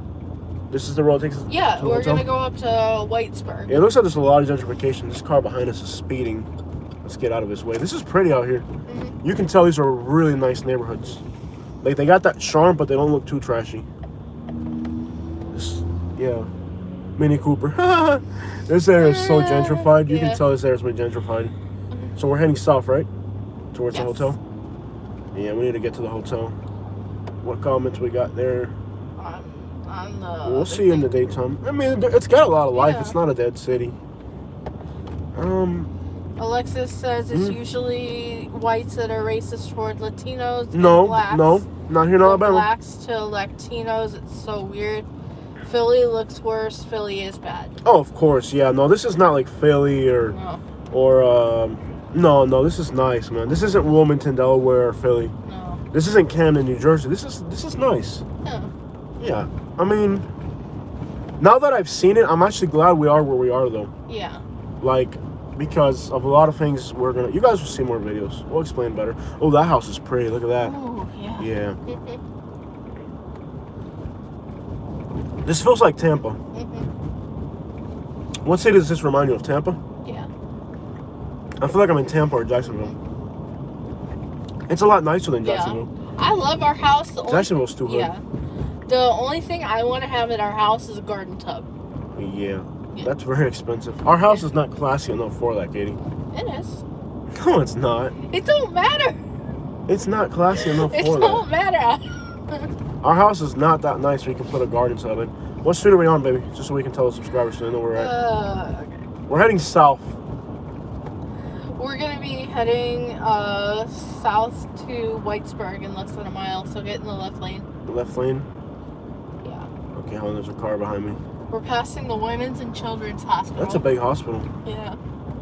This is the road that takes us Yeah, to the we're hotel? gonna go up to Whitesburg. Yeah, it looks like there's a lot of gentrification. This car behind us is speeding. Let's get out of his way. This is pretty out here. You can tell these are really nice neighborhoods. Like they got that charm, but they don't look too trashy. Yeah, Mini Cooper. This area is so gentrified. You can tell this area is been gentrified. So we're heading south, right? Towards the hotel. Yeah, we need to get to the hotel. What comments we got there? We'll see you in the daytime. I mean, it's got a lot of life. It's not a dead city. Alexis says it's usually whites that are racist toward Latinos. No, blacks. no, not here in Alabama. Blacks to Latinos. It's so weird. Philly looks worse. Philly is bad. Oh, of course, yeah. No, this is not like Philly no. This is nice, man. This isn't Wilmington, Delaware, or Philly. No. This isn't Camden, New Jersey. This is nice. Yeah. Yeah. I mean, now that I've seen it, I'm actually glad we are where we are, though. Yeah. Like, because of a lot of things you guys will see more videos. We'll explain better. Oh, that house is pretty. Look at that. Oh, yeah. Yeah. This feels like Tampa. What city does this remind you of? Tampa? Yeah. I feel like I'm in Tampa or Jacksonville. It's a lot nicer than Jacksonville. I love our house. Jacksonville's too hood. Yeah. The only thing I want to have in our house is a garden tub. Yeah. That's very expensive. Our house is not classy enough for that, Katie. It is. No, it's not. It don't matter. It's not classy enough for that. It don't matter. Our house is not that nice where you can put a garden tub in. What street are we on, baby? Just so we can tell the subscribers so they know where we're at. Okay. We're heading south. We're going to be heading south to Whitesburg in less than a mile, so get in the left lane. The left lane? Yeah. Okay, hold on, there's a car behind me. We're passing the Women's and Children's Hospital. That's a big hospital. Yeah.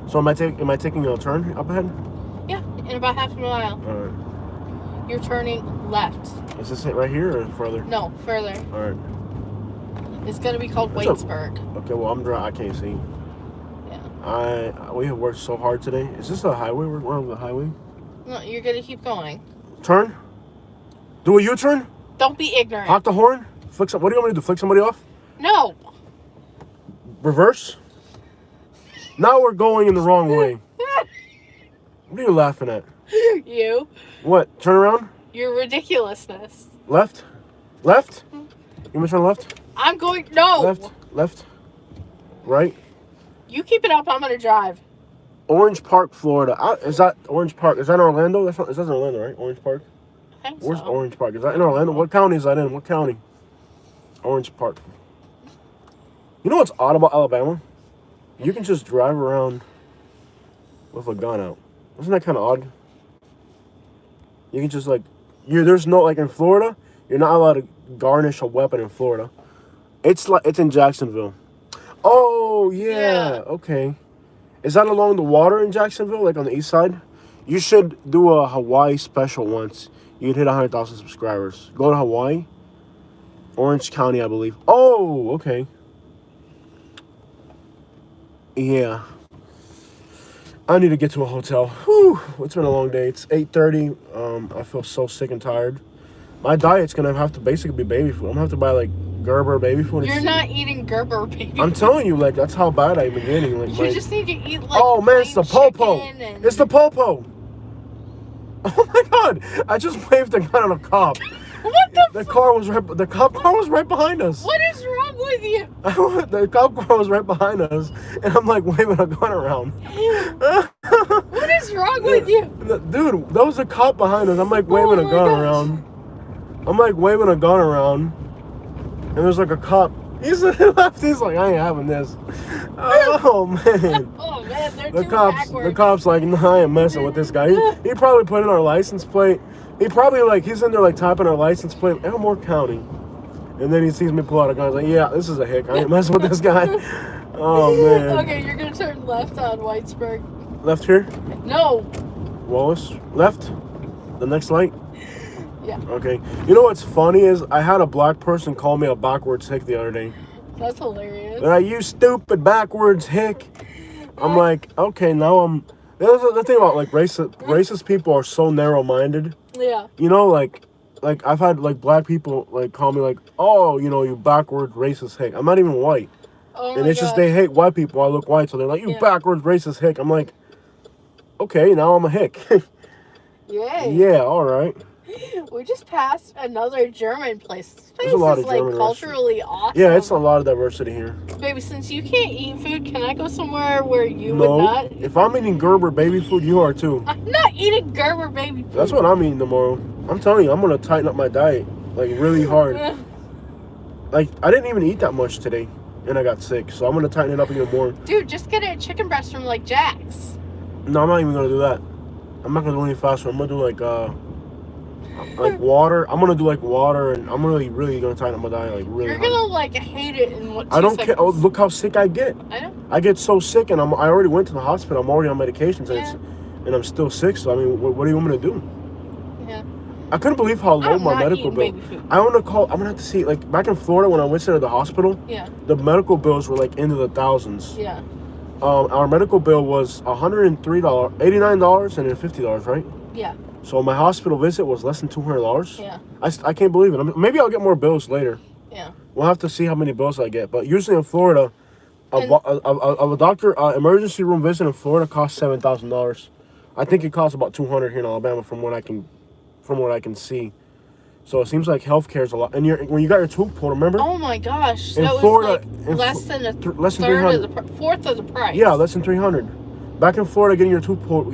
So am I taking a turn up ahead? Yeah, in about half a mile. Alright. You're turning left. Is this it right here or further? No, further. Alright. It's going to be called Whitesburg. Okay, well, I'm dry. I can't see. Yeah. We have worked so hard today. Is this a highway? We're on the highway? No, you're going to keep going. Turn? Do a U-turn? Don't be ignorant. Honk the horn? What do you want me to do? Flick somebody off? No. Reverse? Now we're going in the wrong way. What are you laughing at? You. What? Turn around? Your ridiculousness. Left? Left? You want me to turn left? I'm going... No. Left? Left? Right? You keep it up. I'm going to drive. Orange Park, Florida. Is that Orange Park? Is that in Orlando? That's in Orlando, right? Orange Park? I think Where's so. Orange Park? Is that in Orlando? What county is that in? What county? Orange Park. You know what's odd about Alabama? You can just drive around with a gun out. Isn't that kind of odd? You can just there's no, like in Florida, you're not allowed to garnish a weapon in Florida. It's in Jacksonville. Oh, yeah. Okay. Is that along the water in Jacksonville, like on the east side? You should do a Hawaii special once. You'd hit 100,000 subscribers. Go to Hawaii. Orange County, I believe. Oh, okay. Yeah. I need to get to a hotel. Whew, it's been a long day. It's 8:30. I feel so sick and tired. My diet's gonna have to basically be baby food. I'm gonna have to buy like Gerber baby food. You're not eating Gerber baby I'm food. telling you, like that's how bad I've been getting. Like You just need to eat like. Oh man, it's the popo. And... It's the popo. Oh my god! I just waved a gun at a cop. What the car was right. The cop car was right behind us. What is wrong with you? The cop car was right behind us, and I'm like waving a gun around. What is wrong with you? Dude, there was a cop behind us. I'm like waving a gun around. I'm like waving a gun around, and there's like a cop. He's left. He's like, I ain't having this. Oh man. Oh man, they're the too cops. backwards. The cops like, nah, I ain't messing with this guy. He probably put in our license plate. He probably like he's in there like typing our license plate, Elmore County, and then he sees me pull out a gun. He's like, yeah, this is a hick. I ain't messing with this guy. Oh man. Okay, you're gonna turn left on Whitesburg. Left here. No. Wallace. Left. The next light. Yeah. Okay. You know what's funny is I had a black person call me a backwards hick the other day. That's hilarious. They're like, you stupid backwards hick. I'm like, okay, now I'm. That's the thing about like racist people are so narrow-minded. Yeah. You know, like I've had like black people like call me like, oh, you know, you backward racist hick. I'm not even white. Oh and my it's just God. they hate white people. I look white, so they're like, you backwards racist hick. I'm like, okay, now I'm a hick. Yay. Yeah, all right. We just passed another German place. This place There's a lot is of like German culturally awesome. Yeah, it's a lot of diversity here. Baby, since you can't eat food, can I go somewhere where you No, would not? if I'm eating Gerber baby food, you are too. I'm not eating Gerber baby food. That's what I'm eating tomorrow. I'm telling you, I'm gonna tighten up my diet like really hard. Like I didn't even eat that much today, and I got sick, so I'm gonna tighten it up even more. Dude, just get a chicken breast from like Jack's. No, I'm not even gonna do that. I'm not gonna do any fast food. I'm gonna do like water. I'm gonna do like water, and I'm really gonna tighten up my diet like really. You're hard. gonna like hate it in what? 2 I don't seconds. care. Oh, look how sick I get. I know. I get so sick, and I already went to the hospital. I'm already on medications, Yeah. and I'm still sick. So I mean, what do you want me to do? Yeah. I couldn't believe how low I'm my not medical eating bill. baby food. I'm gonna have to see. Like back in Florida when I went to the hospital, Yeah. the medical bills were like into the thousands. Yeah. Our medical bill was $103, $89, and then $50, right? Yeah. So my hospital visit was less than $200. Yeah. I can't believe it. Maybe I'll get more bills later. Yeah. We'll have to see how many bills I get. But usually in Florida, a doctor emergency room visit in Florida costs $7,000. I think it costs about $200 here in Alabama, from what I can see. So it seems like healthcare is a lot. And when you got your tooth pulled, remember? Oh my gosh, In that Florida- was in like less than a less than third of $300. fourth of the price. Yeah, less than $300. Back in Florida, getting a tooth pulled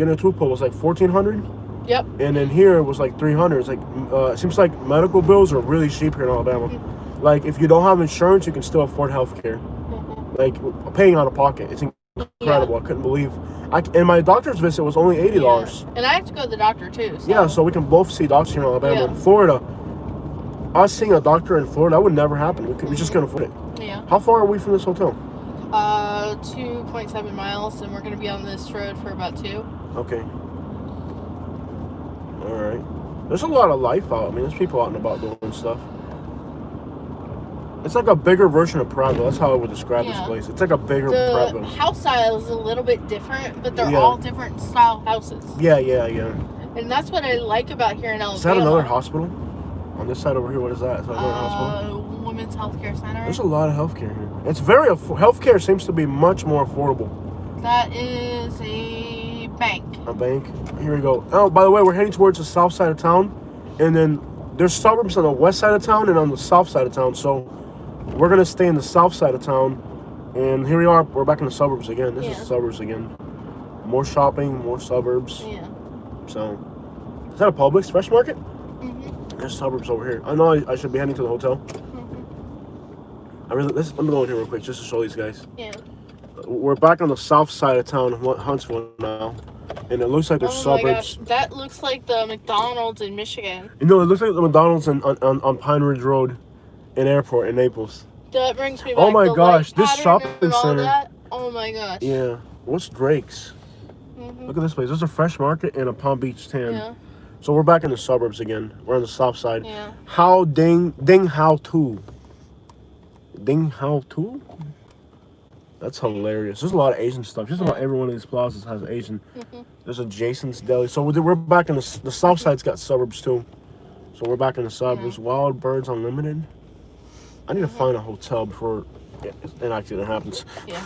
was like $1,400. Yep. And then here it was like $300. It's like it seems like medical bills are really cheap here in Alabama. Like if you don't have insurance, you can still afford healthcare. Like paying out of pocket, it's incredible. Yeah. I couldn't believe. And my doctor's visit was only $80. Yeah. And I have to go to the doctor too. So. Yeah, so we can both see doctors here in Alabama. Yeah. In Florida, us seeing a doctor in Florida, that would never happen. We just couldn't afford it. Yeah. How far are we from this hotel? 2.7 miles, and we're gonna be on this road for about 2. Okay. All right. There's a lot of life out. I mean, there's people out and about doing stuff. It's like a bigger version of Prattville. That's how I would describe this place. It's like a bigger The Prattville. house style is a little bit different, but they're Yeah. all different style houses. Yeah. And that's what I like about here in Alabama. Is that another hospital? On this side over here, what is that? Is that another hospital? Women's Healthcare Center. There's a lot of healthcare here. It's very healthcare seems to be much more affordable. That is a bank. A bank. Here we go. Oh, by the way, we're heading towards the south side of town, and then there's suburbs on the west side of town and on the south side of town. So we're gonna stay in the south side of town, and here we are. We're back in the suburbs again. This is the suburbs again. More shopping, more suburbs. Yeah. So, is that a Publix Fresh Market? Mm-hmm. There's suburbs over here. I know I should be heading to the hotel. Mm-hmm. Let me go in here real quick just to show these guys. Yeah. We're back on the south side of town, Huntsville now, and it looks like there's Oh my suburbs. gosh, that looks like the McDonald's in Michigan. You know, it looks like the McDonald's on Pine Ridge Road, in Airport in Naples. That brings me back. Oh my the gosh, light this pattern shopping and all center. that. Oh my gosh. Yeah, What's Drake's? Mm-hmm. Look at this place. There's a Fresh Market and a Palm Beach Tan. Yeah. So we're back in the suburbs again. We're on the south side. Yeah. How ding how to. Ding how to? That's hilarious. There's a lot of Asian stuff. Just about every one of these plazas has Asian. Mm-hmm. There's a Jason's Deli. So we're back in the south side's got suburbs too. So we're back in the suburbs. Wild Birds Unlimited. I need to find a hotel before an accident happens. Yeah.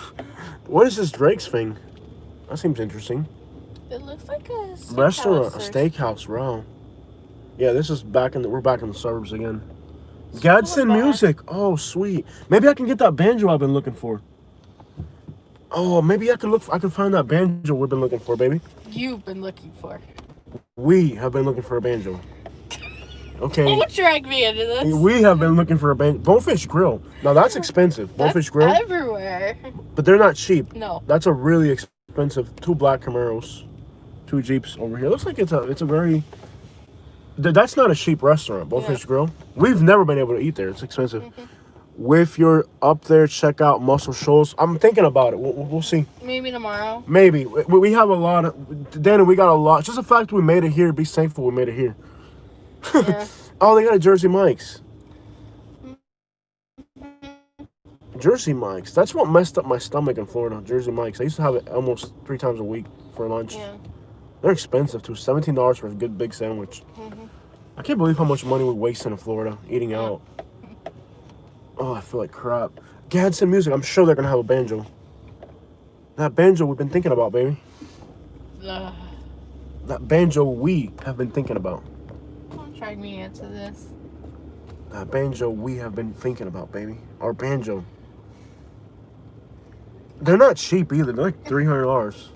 What is this Drake's thing? That seems interesting. It looks like a Restaurant, a steakhouse. Wow. Yeah, this is we're back in the suburbs again. Gadsden Music. Oh, sweet. Maybe I can get that banjo I've been looking for. Oh, maybe I can find that banjo we've been looking for, baby. You've been looking for. We have been looking for a banjo. Okay. Don't drag me into this. We have been looking for a banjo. Bonefish Grill. Now that's expensive. Bonefish Grill. Everywhere. But they're not cheap. No. That's a really expensive. 2 black Camaros, 2 Jeeps over here. Looks like it's a very. That's not a cheap restaurant. Bonefish Grill. We've never been able to eat there. It's expensive. If you're up there, check out Muscle Shoals. I'm thinking about it. We'll see. Maybe tomorrow. Maybe. We have a lot of... Danny, we got a lot. Just the fact we made it here, be thankful we made it here. Yeah. Oh, they got a Jersey Mike's. Jersey Mike's. That's what messed up my stomach in Florida. Jersey Mike's. I used to have it almost 3 times a week for lunch. Yeah. They're expensive, too. $17 for a good big sandwich. I can't believe how much money we waste in Florida eating out. Oh, I feel like crap. Gadsden Music. I'm sure they're going to have a banjo. That banjo we've been thinking about, baby. That banjo we have been thinking about. Don't drag me into this. That banjo we have been thinking about, baby. Our banjo. They're not cheap either. They're like $300.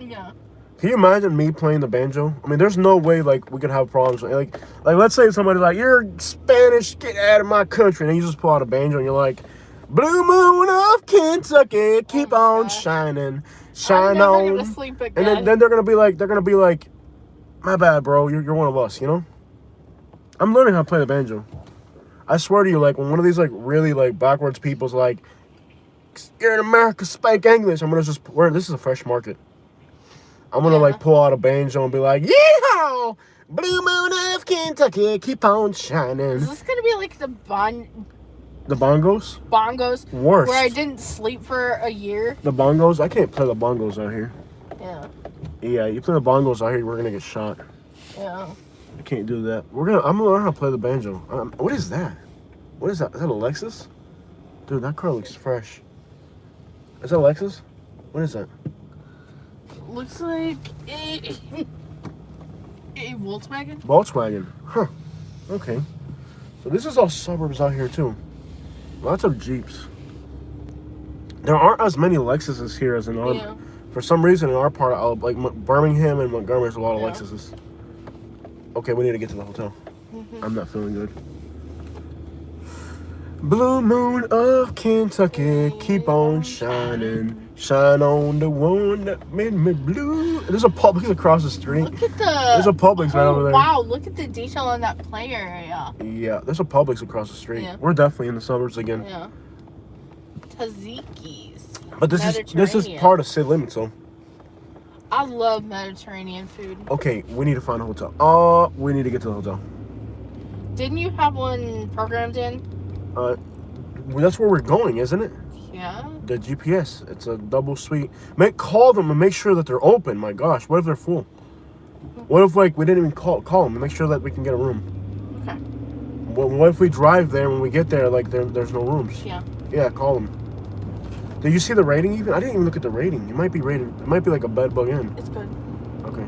Yeah. Can you imagine me playing the banjo? I mean, there's no way like we could have problems. Like let's say somebody's like, "You're Spanish, get out of my country," and you just pull out a banjo and you're like, "Blue moon of Kentucky, keep on shining, shine I'm on." never gonna sleep again. And then they're gonna be like, "My bad, bro. You're one of us," you know. I'm learning how to play the banjo. I swear to you, like when one of these like really like backwards people's like, "You're in America, speak English," I'm gonna just this is a Fresh Market. I'm gonna like pull out a banjo and be like, "Yeehaw! Blue moon of Kentucky, keep on shining." Is this gonna be like the bongos? Bongos? Worst. Where I didn't sleep for a year? The bongos? I can't play the bongos out here. Yeah. Yeah, you play the bongos out here, we're gonna get shot. Yeah. I can't do that. I'm gonna learn how to play the banjo. What is that? What is that? Is that a Lexus? Dude, that car looks fresh. Is that a Lexus? What is that? Looks like a Volkswagen. Volkswagen. Huh. Okay. So this is all suburbs out here too. Lots of Jeeps. There aren't as many Lexuses here as in our. Yeah. For some reason, in our part of like Birmingham and Montgomery, there's a lot of Lexuses. Okay, we need to get to the hotel. I'm not feeling good. Blue moon of Kentucky, keep on shining. Shine on the one that made me blue. There's a Publix across the street. Look at the... There's a Publix right over there. Wow, look at the detail on that play area. Yeah, there's a Publix across the street. Yeah. We're definitely in the suburbs again. Yeah. Taziki's. But this is part of city limits, though. I love Mediterranean food. Okay, we need to find a hotel. We need to get to the hotel. Didn't you have one programmed in? That's where we're going, isn't it? Yeah. The GPS. It's a double suite. Call them and make sure that they're open. My gosh, what if they're full? What if like we didn't even call them and make sure that we can get a room? Okay. What if we drive there when we get there like there's no rooms? Yeah. Yeah, call them. Did you see the rating even? I didn't even look at the rating. It might be rated. It might be like a bed bug in. It's good. Okay.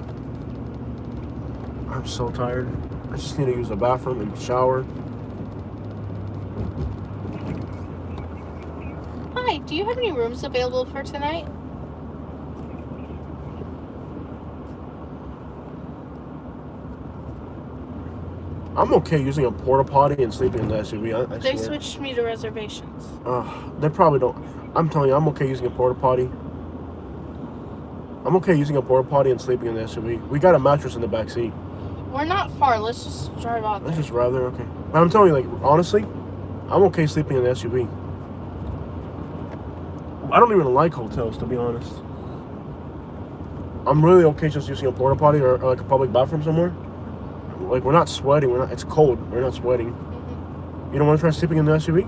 I'm so tired. I just need to use the bathroom and shower. Hi, do you have any rooms available for tonight? I'm okay using a porta potty and sleeping in the SUV. I They swear. switched me to reservations. They probably don't. I'm telling you, I'm okay using a porta potty. I'm okay using a porta potty and sleeping in the SUV. We got a mattress in the back seat. We're not far. Let's just drive out there. Let's just drive there, okay. But I'm telling you, like, honestly, I'm okay sleeping in the SUV. I don't even like hotels, to be honest. I'm really okay just using a porta potty or like a public bathroom somewhere. Like, we're not sweating. It's cold. We're not sweating. You don't want to try sleeping in the SUV?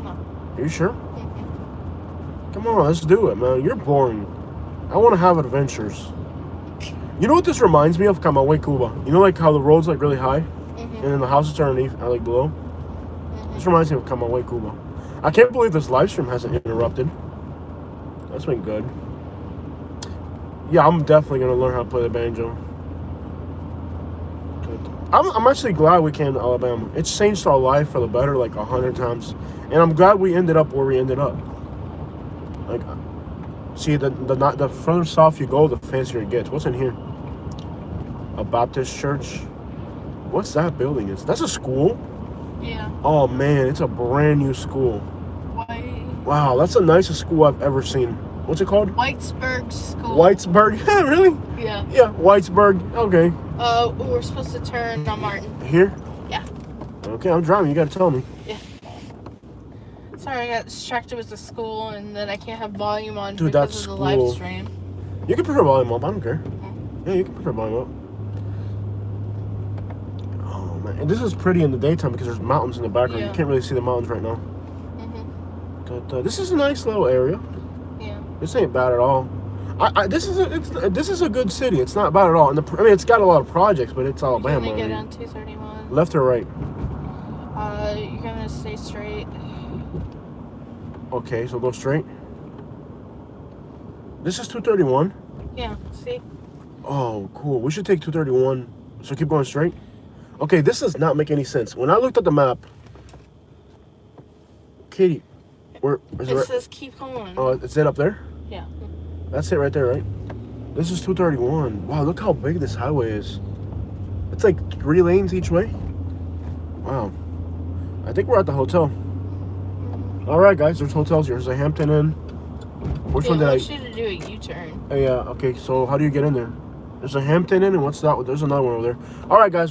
No. Are you sure? Come on, let's do it, man. You're boring. I want to have adventures. You know what this reminds me of? Camagüey, Cuba. You know, like how the road's like really high, and then the houses are underneath, like below. This reminds me of Camagüey, Cuba. I can't believe this live stream hasn't interrupted. That's been good. Yeah, I'm definitely gonna learn how to play the banjo. I'm actually glad we came to Alabama. It's changed our life for the better like 100 times, and I'm glad we ended up where we ended up. Like, see, the further south you go, the fancier it gets. What's in here? A Baptist church. What's that building? That's a school? Yeah. Oh man, it's a brand new school. White. Wow, that's the nicest school I've ever seen. What's it called? Whitesburg School. Whitesburg? Yeah, really? Yeah. Yeah, Whitesburg. Okay. We're supposed to turn on Martin. Here? Yeah. Okay, I'm driving. You gotta tell me. Yeah. Sorry, I got distracted with the school, and then I can't have volume on Dude, because that's of the live cool. stream. You can put her volume up. I don't care. Yeah, you can put her volume up. Oh man, and this is pretty in the daytime because there's mountains in the background. Yeah. You can't really see the mountains right now. This is a nice little area. Yeah. This ain't bad at all. This is a good city. It's not bad at all. And I mean, it's got a lot of projects, but it's Alabama. You're gonna get on 231. Left or right? You're gonna stay straight. Okay, so go straight. This is 231. Yeah. See. Oh, cool. We should take 231. So keep going straight. Okay, this does not make any sense. When I looked at the map, Katie, where is it? It says keep going. Oh, is it up there? Yeah. That's it right there, right? This is 231. Wow, look how big this highway is. It's like 3 lanes each way. Wow. I think we're at the hotel. All right, guys, there's hotels here. There's a Hampton Inn. Which one did I? I should do a U-turn. Yeah, okay, so how do you get in there? There's a Hampton Inn, and what's that? There's another one over there. All right, guys, there's